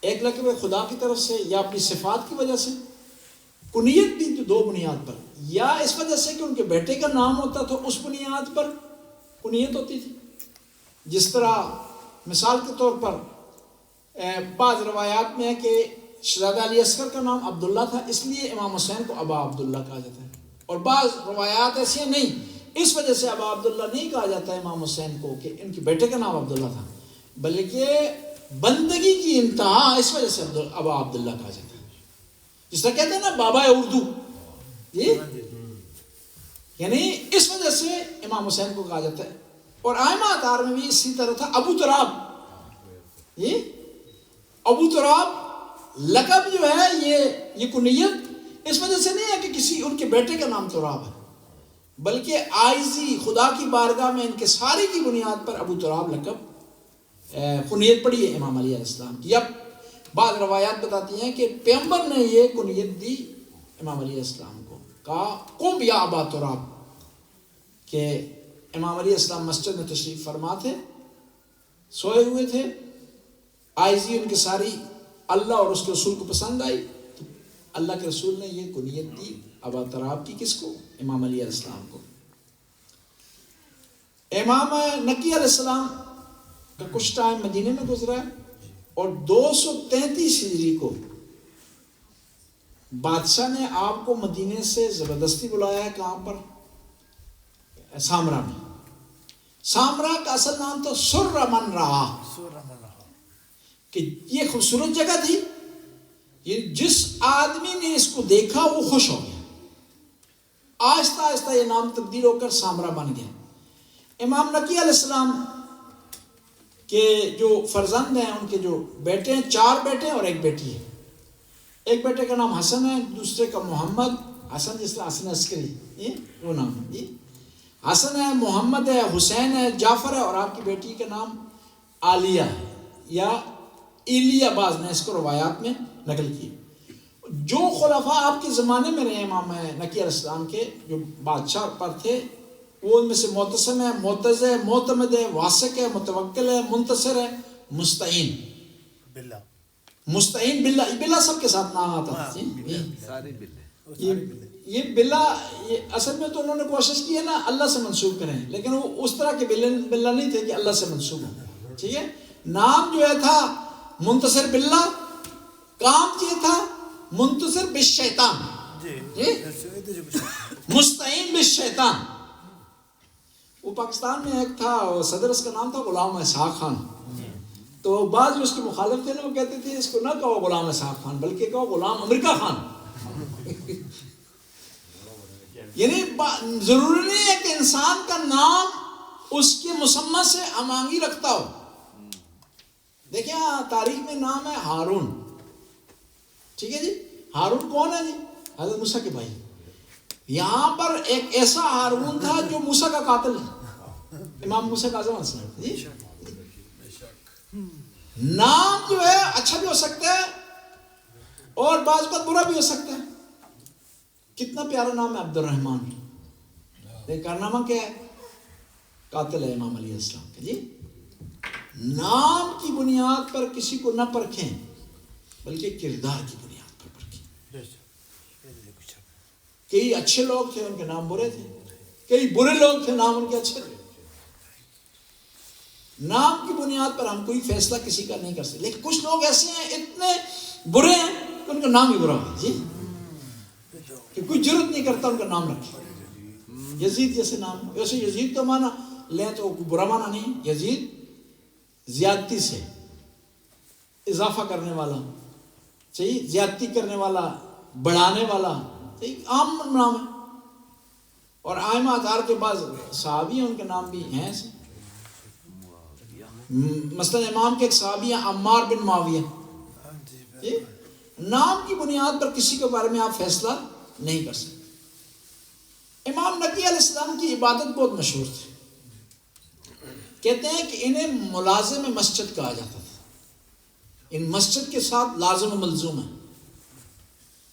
ایک لقب خدا کی طرف سے یا اپنی صفات کی وجہ سے. کنیت بھی دو بنیاد پر, یا اس وجہ سے کہ ان کے بیٹے کا نام ہوتا تھا اس بنیاد پر کنیت ہوتی تھی. جس طرح مثال کے طور پر بعض روایات میں ہے کہ شہزادہ علی اصغر کا نام عبداللہ تھا, اس لیے امام حسین کو ابا عبداللہ کہا جاتا ہے. اور بعض روایات ایسی ہیں نہیں, اس وجہ سے ابا عبداللہ نہیں کہا جاتا ہے امام حسین کو کہ ان کے بیٹے کا نام عبداللہ تھا, بلکہ بندگی کی انتہا اس وجہ سے ابا عبداللہ کہا جاتا ہے. جس طرح کہتے ہیں نا بابا اردو, جی یعنی اس وجہ سے امام حسین کو کہا جاتا ہے. اور آئمہ اطہار میں بھی اسی طرح تھا. ابو تراب, یہ ابو تراب لقب جو ہے یہ کنیت اس وجہ سے نہیں ہے کہ کسی ان کے بیٹے کا نام تراب ہے, بلکہ عاجزی خدا کی بارگاہ میں انکساری کی بنیاد پر ابو تراب لقب کنیت پڑی ہے امام علیہ السلام کی. اب بعض روایات بتاتی ہیں کہ پیغمبر نے یہ کنیت دی امام علیہ السلام کو, کہا قم یا ابا تراب, کہ امام علیہ السلام مسجد میں تشریف فرما تھے, سوئے ہوئے تھے, عاجزی انکساری اللہ اور اس کے رسول کو پسند آئی, تو اللہ کے رسول نے یہ کنیت دی ابا تراب کی. کس کو؟ امام علیہ السلام کو. امام نقی علیہ السلام کا کچھ ٹائم مدینے میں گزرا ہے, اور 233 ہجری کو بادشاہ نے آپ کو مدینے سے زبردستی بلایا ہے. کہاں پر؟ سامرا میں. سامرا کا اصل نام تو سر من رہا, کہ یہ خوبصورت جگہ تھی, یہ جس آدمی نے اس کو دیکھا وہ خوش ہو گیا. آہستہ آہستہ یہ نام تبدیل ہو کر سامرا بن گیا. امام نقی علیہ السلام کے جو فرزند ہیں, ان کے جو بیٹے ہیں, 4 بیٹے اور 1 بیٹی ہے. ایک بیٹے کا نام حسن ہے, دوسرے کا محمد. حسن جس طرح حسن عسکری, یہ وہ نام ہے جی. حسن ہے, محمد ہے, حسین ہے, جعفر ہے, اور آپ کی بیٹی کا نام عالیہ ہے یا ایلیہ, بعض نے اس کو روایات میں نقل کی. جو خلفاء آپ کے زمانے میں رہے امام نقی علیہ السلام کے, جو بادشاہ پر تھے, وہ ان میں سے معتصم ہے, معتز ہے, معتمد ہے, واسق ہے, متوکل ہے, منتصر ہے, مستعین باللہ. مستعین باللہ, باللہ سب کے ساتھ نام آتا ہے. یہ باللہ, یہ اصل میں تو انہوں نے کوشش کی ہے نا اللہ سے منسوب کریں, لیکن وہ اس طرح کے باللہ نہیں تھے کہ اللہ سے منسوب ہو. ٹھیک ہے, نام جو ہے تھا منتصر باللہ, کام یہ تھا منتصر بالشیطان, مستعین بالشیطان. وہ پاکستان میں ایک تھا صدر, اس کا نام تھا غلام اسحاق خان. تو بعض جو اس کے مخالف تھے نا, وہ کہتے تھے اس کو نہ کہو غلام اسحاق خان, بلکہ کہو غلام امریکہ خان. یعنی ضروری نہیں ہے کہ انسان کا نام اس کے مسمى سے ہمانگی رکھتا ہو. دیکھیں تاریخ میں نام ہے ہارون. ٹھیک ہے جی, ہارون کون ہے جی؟ حضرت موسیٰ کے بھائی. یہاں پر ایک ایسا ہارون تھا جو موسیٰ کا قاتل ہے, امام موسیٰ کاظم علیہ السلام جی. نام جو ہے اچھا بھی ہو سکتا ہے اور بعض وقت برا بھی ہو سکتا ہے. کتنا پیارا نام ہے عبد الرحمن, کارنامہ کیا ہے؟ قاتل ہے امام علیہ السلام کا جی. نام کی بنیاد پر کسی کو نہ پرکھیں, بلکہ کردار کی بنیاد پر پرکھیں. کئی اچھے لوگ تھے, ان کے نام برے تھے, کئی برے لوگ تھے, نام ان کے اچھے تھے. نام کی بنیاد پر ہم کوئی فیصلہ کسی کا نہیں کر سکتے, لیکن کچھ لوگ ایسے ہیں اتنے برے ہیں کہ ان کا نام ہی برا ہے جی, کہ کوئی جرت نہیں کرتا ان کا نام رکھے. یزید جیسے نام, ویسے یزید کا معنی لیں تو برا معنی نہیں. یزید زیادتی سے اضافہ کرنے والا, صحیح, زیادتی کرنے والا, بڑھانے والا, عام نام ہے. اور آئمہ ادار کے بعض صحابی ہیں، ان کے نام بھی ہیں، مثلا امام کے ایک صحابی ہیں عمار بن معاویہ، نام کی بنیاد پر کسی کے بارے میں آپ فیصلہ نہیں کر سکتے۔ امام نقی علیہ السلام کی عبادت بہت مشہور تھی، کہتے ہیں کہ انہیں ملازم مسجد کہا جاتا تھا، ان مسجد کے ساتھ لازم و ملزوم ہے،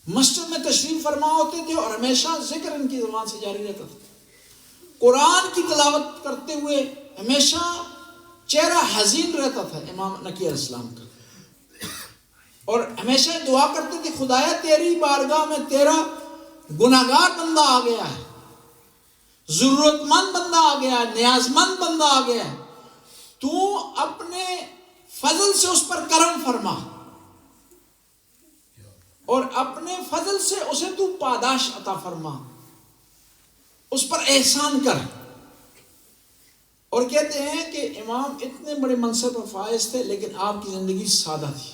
مسجد میں تشریف فرما ہوتے تھے اور ہمیشہ ذکر ان کی زبان سے جاری رہتا تھا، قرآن کی تلاوت کرتے ہوئے ہمیشہ چہرہ حزین رہتا تھا امام نقی علیہ السلام کا، اور ہمیشہ دعا کرتے تھے خدایا تیری بارگاہ میں تیرا گناہگار بندہ آ گیا ہے، ضرورت مند بندہ آ گیا ہے، نیاز مند بندہ آ گیا ہے، تو اپنے فضل سے اس پر کرم فرما اور اپنے فضل سے اسے تو پاداش عطا فرما، اس پر احسان کر۔ اور کہتے ہیں کہ امام اتنے بڑے منصب و فائز تھے لیکن آپ کی زندگی سادہ تھی،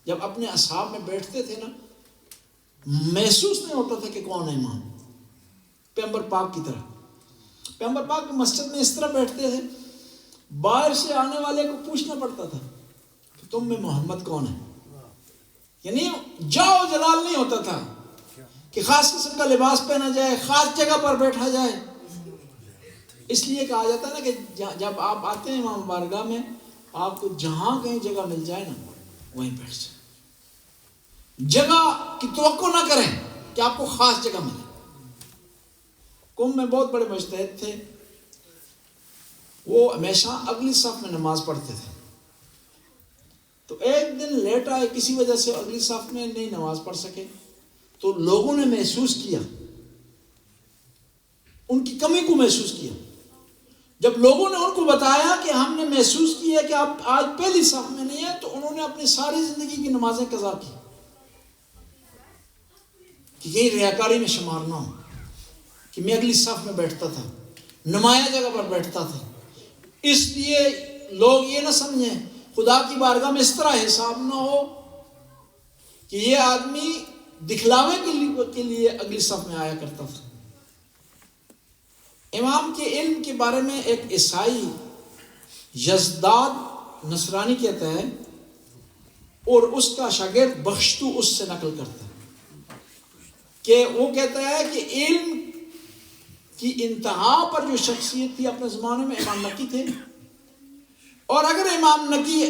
جب اپنے اصحاب میں بیٹھتے تھے نا محسوس نہیں ہوتا تھا کہ کون ہے امام، پیغمبر پاک کی طرح۔ پیغمبر پاک مسجد میں اس طرح بیٹھتے تھے، باہر سے آنے والے کو پوچھنا پڑتا تھا کہ تم میں محمد کون ہے، یعنی جاؤ جلال نہیں ہوتا تھا کہ خاص قسم کا لباس پہنا جائے، خاص جگہ پر بیٹھا جائے۔ اس لیے کہا جاتا ہے نا کہ جب آپ آتے ہیں امام بارگاہ میں، آپ کو جہاں کہیں جگہ مل جائے نا وہیں بیٹھ جائیں، جگہ کی توقع نہ کریں کہ آپ کو خاص جگہ ملے۔ قوم میں بہت بڑے مجتہد تھے، وہ ہمیشہ اگلی صف میں نماز پڑھتے تھے، تو ایک دن لیٹ آئے، کسی وجہ سے اگلی صف میں نہیں نماز پڑھ سکے، تو لوگوں نے محسوس کیا، ان کی کمی کو محسوس کیا۔ جب لوگوں نے ان کو بتایا کہ ہم نے محسوس کیا کہ آپ آج پہلی صف میں نہیں ہیں، تو انہوں نے اپنی ساری زندگی کی نمازیں قضا کی کہ کہیں ریاکاری میں شمار نہ ہو، کہ میں اگلی صف میں بیٹھتا تھا، نمایاں جگہ پر بیٹھتا تھا، اس لیے لوگ یہ نہ سمجھیں، خدا کی بارگاہ میں اس طرح حساب نہ ہو کہ یہ آدمی دکھلاوے کے لیے اگلی صف میں آیا کرتا تھا۔ امام کے علم کے بارے میں ایک عیسائی یزداد نصرانی کہتا ہے، اور اس کا شاگرد بخشتو اس سے نقل کرتا ہے کہ وہ کہتا ہے کہ علم کی انتہا پر جو شخصیت تھی اپنے زمانے میں امام نقی تھے، اور اگر امام نقی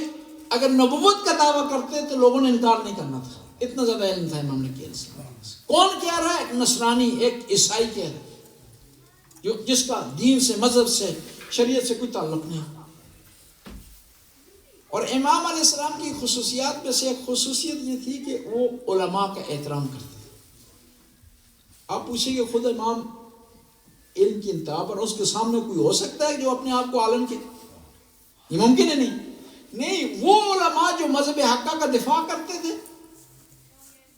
اگر نبوت کا دعویٰ کرتے تو لوگوں نے انکار نہیں کرنا تھا، اتنا زیادہ علم تھا امام نقی علیہ السلام۔ کون کہہ رہا ہے؟ ایک نصرانی، ایک عیسائی کہہ رہا ہے، جس کا دین سے، مذہب سے، شریعت سے کوئی تعلق نہیں۔ اور امام علیہ السلام کی خصوصیات میں سے ایک خصوصیت یہ تھی کہ وہ علماء کا احترام کرتے تھے۔ آپ پوچھیں کہ خود امام علم کی انتہا پر، اس کے سامنے کوئی ہو سکتا ہے جو اپنے آپ کو عالم کے؟ یہ ممکن ہے نہیں، وہ علماء جو مذہب حقہ کا دفاع کرتے تھے،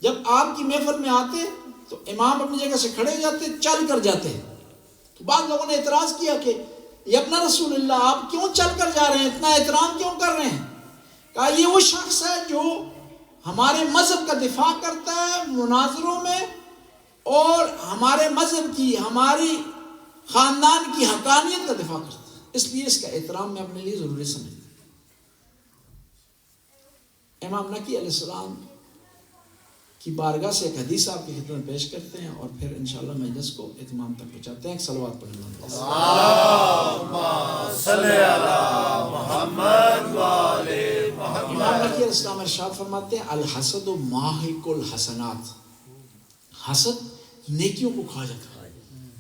جب آپ کی محفل میں آتے تو امام اپنی جگہ سے کھڑے ہو جاتے، چل کر جاتے، تو بعض لوگوں نے اعتراض کیا کہ یہ اپنا رسول اللہ، آپ کیوں چل کر جا رہے ہیں، اتنا احترام کیوں کر رہے ہیں؟ کہا یہ وہ شخص ہے جو ہمارے مذہب کا دفاع کرتا ہے مناظروں میں، اور ہمارے مذہب کی، ہماری خاندان کی حقانیت کا دفاع کرتا ہے، اس لیے اس کا احترام میں اپنے لیے ضروری سمجھتا ہوں۔ امام نقی علیہ السلام کی بارگاہ سے ایک حدیث آپ کی خدمت میں پیش کرتے ہیں، اور پھر انشاءاللہ مجلس کو اتمام تک پہنچاتے ہیں۔ ایک صلوات پڑھ لیں۔ اللہم صلی علی محمد و آل محمد۔ امام نقی علیہ السلام ارشاد فرماتے ہیں الحسد ماحق الحسنات، حسد نیکیوں کو کھا جاتا ہے،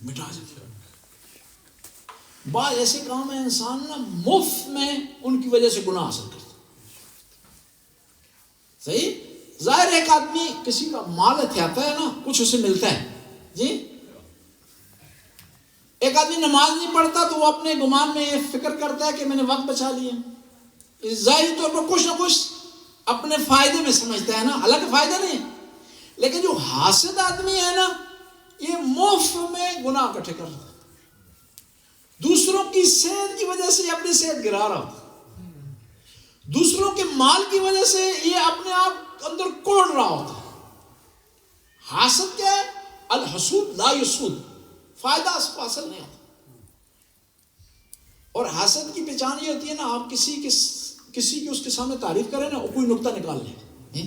مٹا جاتا ہے۔ بعض ایسے کام ہیں انسان نا مفت میں ان کی وجہ سے گناہ حاصل کرتا ہے۔ صحیح؟ ظاہر ایک آدمی کسی کا مال ہتھیاتا ہے نا، کچھ اسے ملتا ہے، جی۔ ایک آدمی نماز نہیں پڑھتا تو وہ اپنے گمان میں یہ فکر کرتا ہے کہ میں نے وقت بچا لیا، ظاہری طور پر کچھ نہ کچھ اپنے فائدے میں سمجھتا ہے نا، حالانکہ فائدہ نہیں ہے۔ لیکن جو حاسد آدمی ہے نا، یہ مفت میں گناہ اکٹھے کر رہا ہے، دوسروں کی صحت کی وجہ سے اپنی صحت گرا رہا ہوتا ہے، دوسروں کے مال کی وجہ سے یہ اپنے آپ اندر کوڑ رہا ہوتا ہے۔ حاسد کیا ہے؟ الحسود لا یسود، فائدہ اس کو حاصل نہیں ہوتا. اور حسد کی پہچان یہ ہوتی ہے نا، آپ کسی کی اس کے سامنے تعریف کریں نا، وہ کوئی نقطہ نکال لے.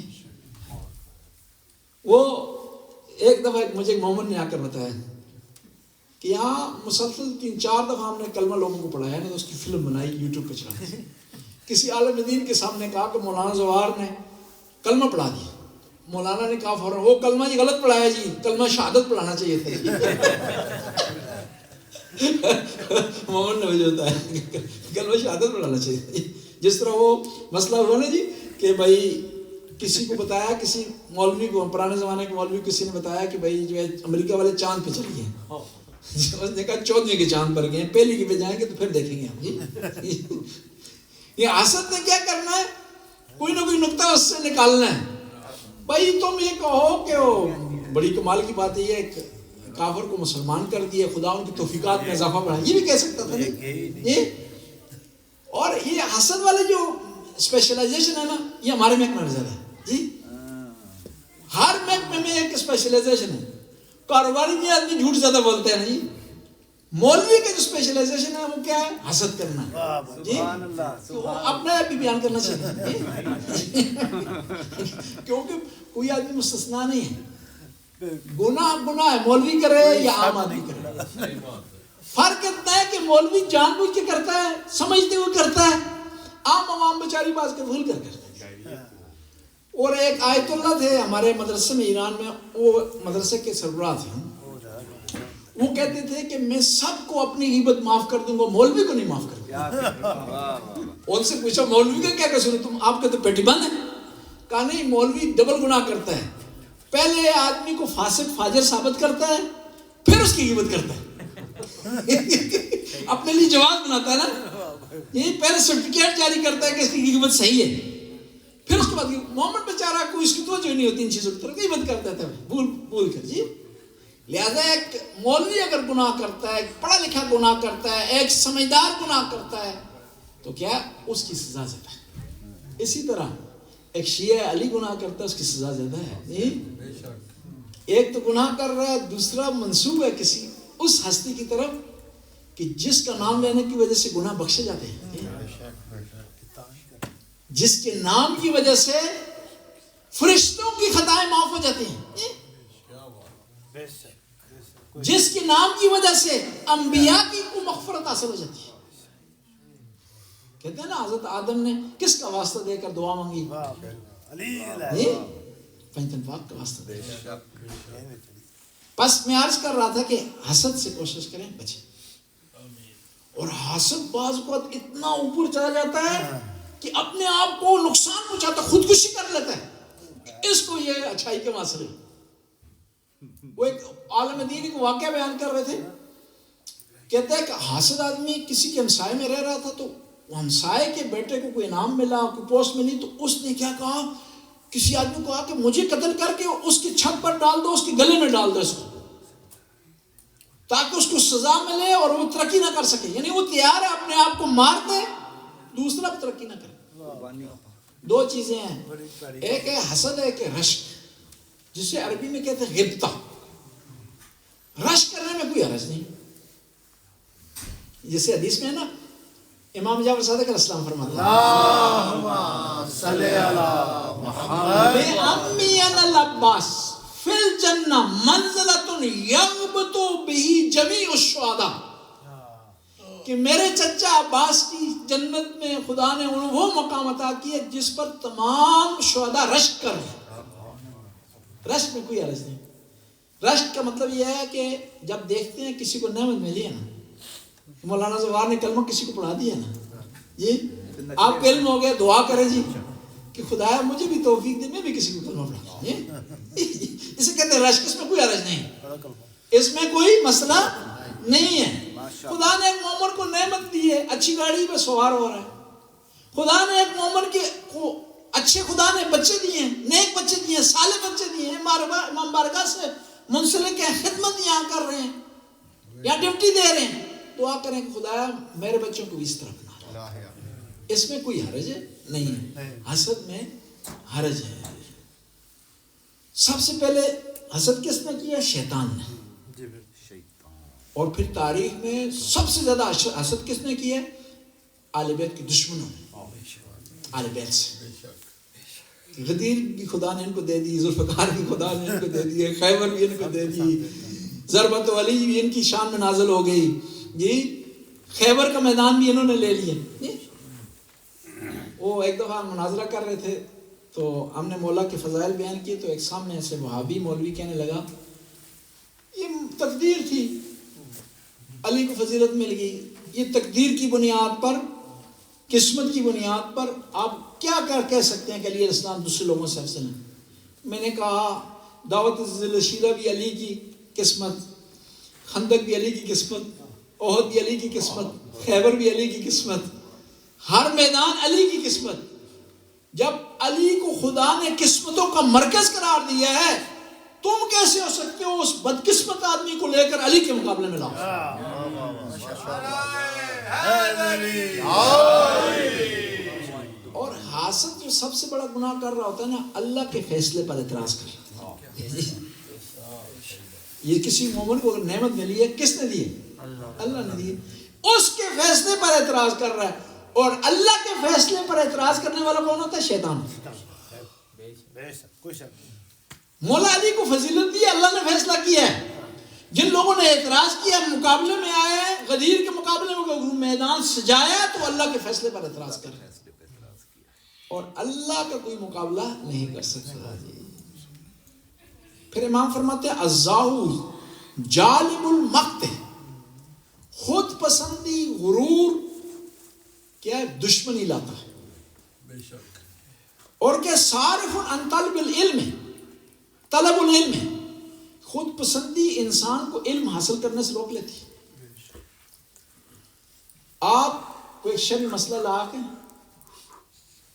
وہ ایک دفعہ مجھے محمد نے آ کر بتایا کہ یہاں مسلسل 3-4 دفعہ ہم نے کلمہ لوگوں کو پڑھایا نا، تو اس کی فلم بنائی یوٹیوب پہ چلا. کسی عالم دین کے سامنے کہا کہ مولانا زوار نے کلمہ پڑھا دیا. مولانا نے کہا فوراً وہ کلمہ جی غلط پڑھایا جی، کلمہ شہادت پڑھانا چاہیے تھا. محمد نے مجھے بتایا کلمہ شہادت پڑھانا چاہیے تھا. جس طرح وہ مسئلہ ہوا نا جی کہ بھائی کسی کو بتایا، کسی مولوی کو، پرانے زمانے کے مولوی کسی نے بتایا کہ بھائی جو ہے امریکہ والے چاند پہ چل گئے. اس نے کہا 14ویں کے چاند پر گئے، پہلی کے پہ جائیں گے تو پھر دیکھیں گے ہم. جی یہ حسد نے کیا کرنا ہے، کوئی نہ کوئی نقطہ اس سے نکالنا ہے. بھائی تم یہ کہو کہ وہ بڑی کمال کی بات ہے، یہ ایک کافر کو مسلمان کر دیا، خدا ان کی توفیقات میں اضافہ بڑھا، یہ بھی کہہ سکتا تھا یہ. اور یہ حسد والے جو اسپیشلائزیشن ہے نا، یہ ہمارے محکمہ میں زیادہ ہے جی. ہر محکمے میں ایک اسپیشلائزیشن ہے. کاروباری میں آدمی جھوٹ زیادہ بولتے ہیں نا جی. مولوی کا جو اسپیشلائزیشن ہے وہ کیا ہے، حسد کرنا جی. تو اپنا بھی بیان کرنا چاہیے کیونکہ کوئی آدمی مستثنا نہیں ہے. گناہ ہے، مولوی کرے یا عام آدمی کرے. فرق اتنا ہے کہ مولوی جان بوجھ کے کرتا ہے، سمجھتے ہوئے کرتا ہے، عام بیچاری باز کے بھول کر کرتا ہے. اور ایک آیت اللہ تھے ہمارے مدرسے میں ایران میں، وہ مدرسے کے سربراہ تھے. وہ کہتے تھے کہ میں سب کو اپنی غیبت معاف کر دوں گا، مولوی کو نہیں معاف کر دوں گا. ان سے پوچھا مولوی کا کیا قصور ہے، تم آپ کے تو پیٹی بند ہے. کہا نہیں، مولوی ڈبل گناہ کرتا ہے. پہلے آدمی کو فاسق فاجر ثابت کرتا ہے، پھر اس کی غیبت کرتا ہے. اپنے لیے جواز بناتا ہے نا، یہ پہلے سرٹیفکیٹ جاری کرتا ہے کہ اس کی غیبت صحیح ہے، پھر اس کے بعد محمد بیچارہ کوئی اس کی توجہ نہیں ہوتی ان چیزوں کی طرف، غیبت کرتا تھا بھول کر جی. لہذا ایک مولوی اگر گناہ کرتا ہے، ایک پڑھا لکھا گناہ کرتا ہے، ایک سمجھدار گناہ کرتا ہے تو کیا اس کی سزا زیادہ ہے. اسی طرح ایک شیعہ علی گناہ کرتا ہے، اس کی سزا زیادہ ہے. ایک تو گناہ کر رہا ہے، دوسرا منسوب ہے کسی اس ہستی کی طرف کہ جس کا نام لینے کی وجہ سے گناہ بخشے جاتے ہیں، جس کے نام کی وجہ سے فرشتوں کی خطائیں معاف ہو جاتی ہیں، جس کے نام کی وجہ سے انبیاء کی کو مغفرت حاصل ہو جاتی ہے. کہتے ہیں نا حضرت آدم نے کس کا واسطہ دے کر دعا مانگی، پنجتن پاک کا واسطہ دے کر. بس میں عرض کر رہا تھا کہ حسد سے کوشش کریں بچیں. اور حسد بعض اوقات اتنا اوپر چلا جاتا ہے کہ اپنے آپ کو نقصان پہنچاتا، خودکشی کر لیتا ہے. اس کو یہ اچھائی کے مسئلے. وہ ایک عالم دین کو واقعہ بیان کر رہے تھے، کہتے ہیں کہ حاسد آدمی کسی کے ہمسائے میں رہ رہا تھا، تو ہمسائے کے بیٹے کو کوئی انعام ملا، کوئی پوسٹ ملی، تو اس نے کیا کہا، کسی آدمی کو کہا کہ مجھے قتل کر کے اس کی چھت پر ڈال دو، اس کے گلے میں ڈال دو اس کو، تاکہ اس کو سزا ملے اور وہ ترقی نہ کر سکے. یعنی وہ تیار ہے اپنے آپ کو مار دے، دوسرا ترقی نہ کرے. دو چیزیں ہیں، ایک ہے حسد، ایک ہے رشک، جسے عربی میں کہتے ہیں غبطہ. رشک کرنے میں کوئی حرج نہیں. جیسے حدیث میں ہے نا، امام جعفر صادق علیہ السلام فرماتے ہیں اللہم صلی علی محمد بے امی انا العباس فی الجنہ منزلۃ یغبط بہ جمیع الشہداء، کہ میرے چچا عباس کی جنت میں خدا نے وہ مقام عطا کیا جس پر تمام شہداء رشک کر رہے. رشک میں کوئی حرج نہیں. رشک کا مطلب یہ ہے کہ جب دیکھتے ہیں کسی کو نعمت ملی ہے نا، مولانا زوار نے کلمہ کسی کو پڑھا دیا نا جی، آپ کو علم ہو گیا، دعا کرے جی کہ خدایا مجھے بھی توفیق دے، میں بھی کسی کو کلمہ پڑھا دوں. اسے کہتے ہیں رشک. اس میں کوئی حرج نہیں، اس میں کوئی مسئلہ نہیں ہے. خدا نے ایک مومن کو نعمت دی ہے، اچھی گاڑی پہ سوار ہو رہا ہے. خدا نے ایک مومن کو اچھے، خدا نے بچے دیے ہیں، نیک بچے دیے ہیں، صالح بچے دیے ہیں، امام بارگاہ سے منسلک ہیں، خدمت یہاں کر رہے ہیں یا ڈیوٹی دے رہے ہیں. دعا کریں کہ خدایا میرے بچوں کو اس طرح بنا. اس میں کوئی حرج نہیں ہے. حسد میں حرج ہے. سب سے پہلے حسد کس نے کیا؟ شیطان نے. اور پھر تاریخ میں سب سے زیادہ حسد کس نے کی ہے؟ آل بیت کے دشمنوں نے، آل بیت سے۔ غدیر بھی خدا نے ان کو دے دی، ذوالفقار بھی خدا نے ان کو دے دی، خیبر بھی ان کو دے دی، ضربت ولی بھی ان کی شان میں نازل ہو گئی جی، خیبر کا میدان بھی انہوں نے لے لیا۔ وہ ایک دفعہ مناظرہ کر رہے تھے تو ہم نے مولا کے فضائل بیان کیے، تو ایک سامنے ایسے وہابی مولوی کہنے لگا یہ تقدیر تھی، علی کو فضیلت مل گئی، یہ تقدیر کی بنیاد پر، قسمت کی بنیاد پر آپ کیا کہہ سکتے ہیں کہ علی علیہ السلام دوسرے لوگوں سے افضل ہیں؟ میں نے کہا دعوت ذل شیرہ بھی علی کی قسمت، خندق بھی علی کی قسمت، احد بھی علی کی قسمت، خیبر بھی علی کی قسمت، ہر میدان علی کی قسمت۔ جب علی کو خدا نے قسمتوں کا مرکز قرار دیا ہے، تم کیسے ہو سکتے ہو اس بدقسمت آدمی کو لے کر علی کے مقابلے میں لاؤ؟ اور حاسد جو سب سے بڑا گناہ کر رہا ہوتا ہے نا، اللہ کے فیصلے پر اعتراض کر رہا ہوتا ہے۔ یہ کسی مومن کو اگر نعمت ملی ہے، کس نے دی ہے؟ اللہ نے دی ہے، اس کے فیصلے پر اعتراض کر رہا ہے۔ اور اللہ کے فیصلے پر اعتراض کرنے والا کون ہوتا ہے؟ شیطان۔ مولا علی کو فضیلت دی، اللہ نے فیصلہ کیا ہے۔ جن لوگوں نے اعتراض کیا، مقابلے میں آئے ہیں، غدیر کے مقابلے میں میدان سجایا، تو اللہ کے فیصلے پر اعتراض کر رہے ہیں، اور اللہ کا کوئی مقابلہ نہیں کر سکتا۔ پھر امام فرماتے ہیں الزاہو جالب المقت، خود پسندی، غرور کیا ہے؟ دشمنی لاتا ہے۔ اور کیا صارف عن طلب العلم، طلب العلم، خود پسندی انسان کو علم حاصل کرنے سے روک لیتی ہے۔ آپ کوئی شرعی مسئلہ لا کے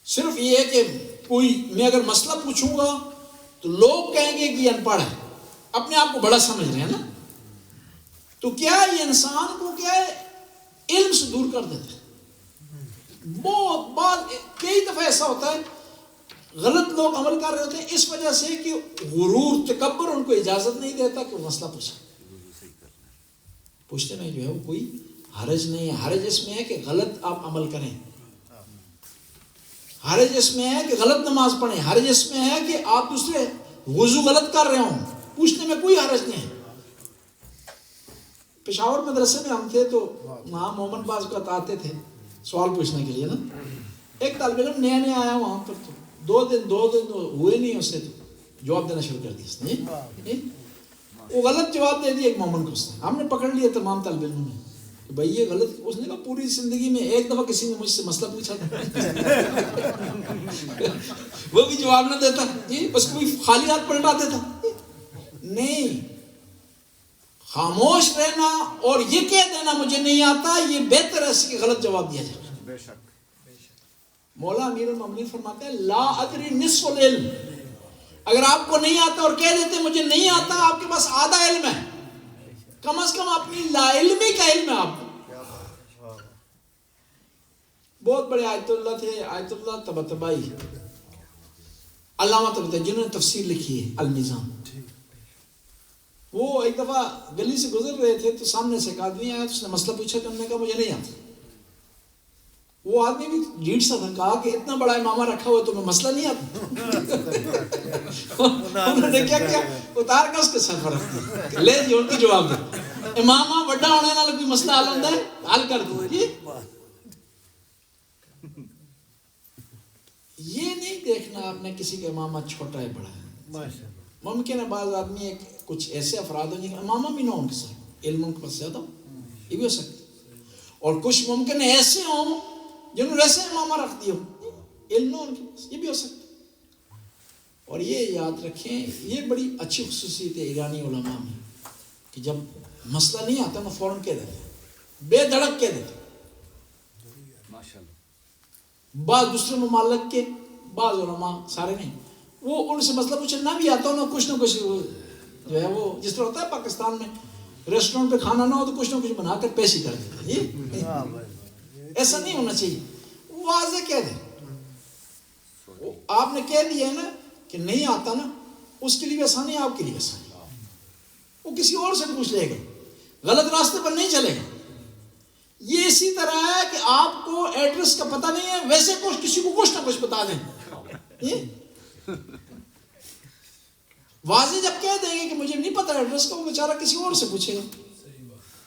صرف یہ ہے کہ کوئی میں اگر مسئلہ پوچھوں گا تو لوگ کہیں گے کہ یہ ان پڑھ ہے، اپنے آپ کو بڑا سمجھ رہے ہیں نا، تو کیا یہ انسان کو کیا ہے؟ علم سے دور کر دیتا ہے۔ بہت بات کئی دفعہ ایسا ہوتا ہے غلط لوگ عمل کر رہے ہوتے ہیں اس وجہ سے کہ غرور، تکبر ان کو اجازت نہیں دیتا کہ وہ مسئلہ پوچھتے میں جو ہے وہ کوئی حرج نہیں ہے۔ حرج اس میں ہے کہ غلط آپ عمل کریں، حرج اس میں ہے کہ غلط نماز پڑھیں، حرج اس میں ہے کہ آپ دوسرے وضو غلط کر رہے ہوں، پوچھنے میں کوئی حرج نہیں ہے۔ پشاور مدرسے میں ہم تھے تو وہاں مومن باز کو آتے تھے سوال پوچھنے کے لیے نا، ایک طالب علم نیا نیا آیا وہاں پر، تو دو دن ہوئے نہیں اس نے تو جواب دینا شروع کر دیا اس نے، وہ غلط جواب دے دیا ایک مومن کو۔ اس نے ہم نے پکڑ لیا تمام طالب علموں نے کہ بھائی یہ غلط، اس نے کہا پوری زندگی میں ایک دفعہ کسی نے مجھ سے مسئلہ پوچھا تھا وہ بھی جواب نہ دیتا جی، بس کوئی خالی ہاتھ پلٹا دیتا نہیں۔ خاموش رہنا اور یہ کہہ دینا مجھے نہیں آتا، یہ بہتر ہے اس کے غلط جواب دیا جائے۔ بے شک مولا امیر المومنین فرماتے ہیں لا ادری نصف العلم، اگر آپ کو نہیں آتا اور کہہ دیتے مجھے نہیں آتا، آپ کے پاس آدھا علم ہے، کم از کم اپنی لا علمی کا علم ہے آپ کو۔ بہت بڑے آیت اللہ تھے، آیت اللہ طباطبائی، علامہ طباطبائی، جنہوں نے تفسیر لکھی ہے المیزان۔ وہ ایک دفعہ گلی سے گزر رہے تھے تو سامنے سے ایک آدمی آیا، اس نے مسئلہ پوچھا تو انہوں نے کہا مجھے نہیں آتا۔ وہ آدمی بھی ڈیڑھ سا تھا، کہا کہ اتنا بڑا امامہ رکھا ہوا تمہیں مسئلہ نہیں آتا؟ انہوں نے کیا کیا؟ اتار کا اس کے سر پر رکھ دیا، لے جی ان کو جواب دے، امامہ بڑا ہونے والا کوئی مسئلہ حل ہوتا ہے، حل کر دو جی۔ یہ نہیں دیکھنا آپ نے کسی کا امامہ چھوٹا ہے بڑا ہے۔ ممکن ہے بعض آدمی کچھ ایسے افراد ہوں جن کا امامہ بھی نہ ہو ان کے ساتھ، علم ان کے پاس زیادہ ہو، یہ بھی ہو سکتا ہے۔ اور کچھ ممکن ہے ایسے ہوں جنہوں نے ویسے امامہ رکھ دیا ہو، علم نہ ان کے پاس، یہ بھی ہو سکتا ہے۔ اور یہ یاد رکھیں، یہ بڑی اچھی خصوصیت ہے ایرانی علماء میں کہ جب مسئلہ نہیں آتا نا فوراً کہہ دیتے، بے دھڑک کہہ دیتے۔ بعض دوسرے ممالک کے بعض علماء، سارے نہیں، وہ ان سے مسئلہ پوچھے نہ بھی آتا ہو نا کچھ جو ہے وہ جس طرح ہوتا ہے پاکستان میں ریسٹورنٹ پہ کھانا نہ ہو تو کچھ نہ کچھ بنا کر پیش ہی کر دیتے ہیں۔ ایسا نہیں ہونا چاہیے، واضح کہہ دیں۔ آپ نے کہہ دیا ہے نا کہ نہیں آتا نا، اس کے لیے بھی آسانی ہے، آپ کے لیے آسانی، وہ کسی اور سے پوچھ لے گا۔ غلط راستے پر نہیں چلے. یہ اسی طرح ہے کہ آپ کو ایڈریس کا پتہ نہیں ہے، ویسے کسی کو کچھ نہ کچھ بتا دیں. واضح جب کہہ دیں گے کہ مجھے نہیں پتا ایڈریس کا، وہ بیچارہ کسی اور سے پوچھے گا،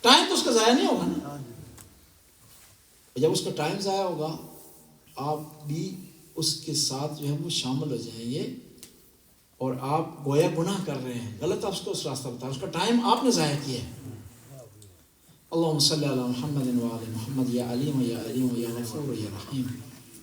ٹائم تو اس کا ضائع نہیں ہوگا نا. جب اس کا ٹائم ضائع ہوگا آپ بھی اس کے ساتھ جو ہے وہ شامل ہو جائیں گے، اور آپ گویا گناہ کر رہے ہیں، غلط آپ کو اس راستہ بتایا، اس کا ٹائم آپ نے ضائع کیا ہے. اللہم صلی علی محمد وعلی محمد یا علیم یا علیم یا غفور یا رحیم.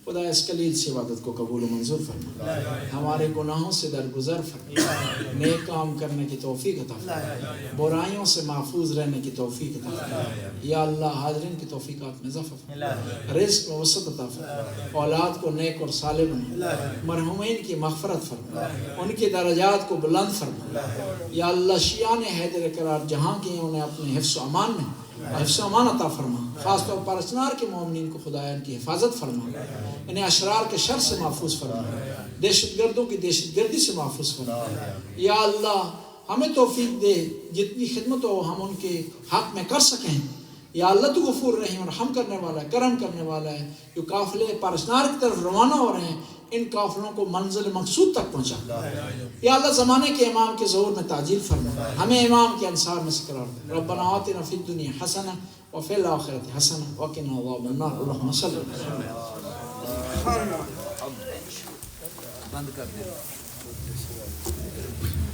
خدا اس کلیل سے عبادت کو قبول و منظور فرما، ہمارے گناہوں سے درگزر فرما، نیک کام کرنے کی توفیق عطا فرما، برائیوں سے محفوظ رہنے کی توفیق عطا فرما. یا اللہ حاضرین کی توفیقات میں اضافہ فرما، رزق میں وسعت عطا فرما، اولاد کو نیک اور صالح بنا، مرحومین کی مغفرت فرما، ان کے درجات کو بلند فرما. یا اللہ شیعان حیدر قرار جہاں کی انہیں اپنے حفظ و امان میں حفظ و امان عطا فرما. خاص طور پر اسنار کے مومنین کو خدایا ان کی حفاظت فرما، انہیں اشرار کے شر سے محفوظ فرما، دہشت گردوں کی دہشت گردی سے محفوظ فرما. یا اللہ ہمیں توفیق دے جتنی خدمت ہو ہم ان کے حق میں کر سکیں. یا اللہ تو غفور رحیم اور رحم کرنے والا ہے، کرم کرنے والا ہے. جو قافلے پارسنار کی طرف روانہ ہو رہے ہیں ان قافلوں کو منزل مقصود تک پہنچا. یا اللہ زمانے کے امام کے ظہور میں تعجیل فرما، ہمیں امام کے انصار میں سے قرار دے. ربنا آتنا فی الدنیا حسنہ وفی الآخرۃ حسنہ وقنا عذاب النار. اللہم صلی بند کر دیں.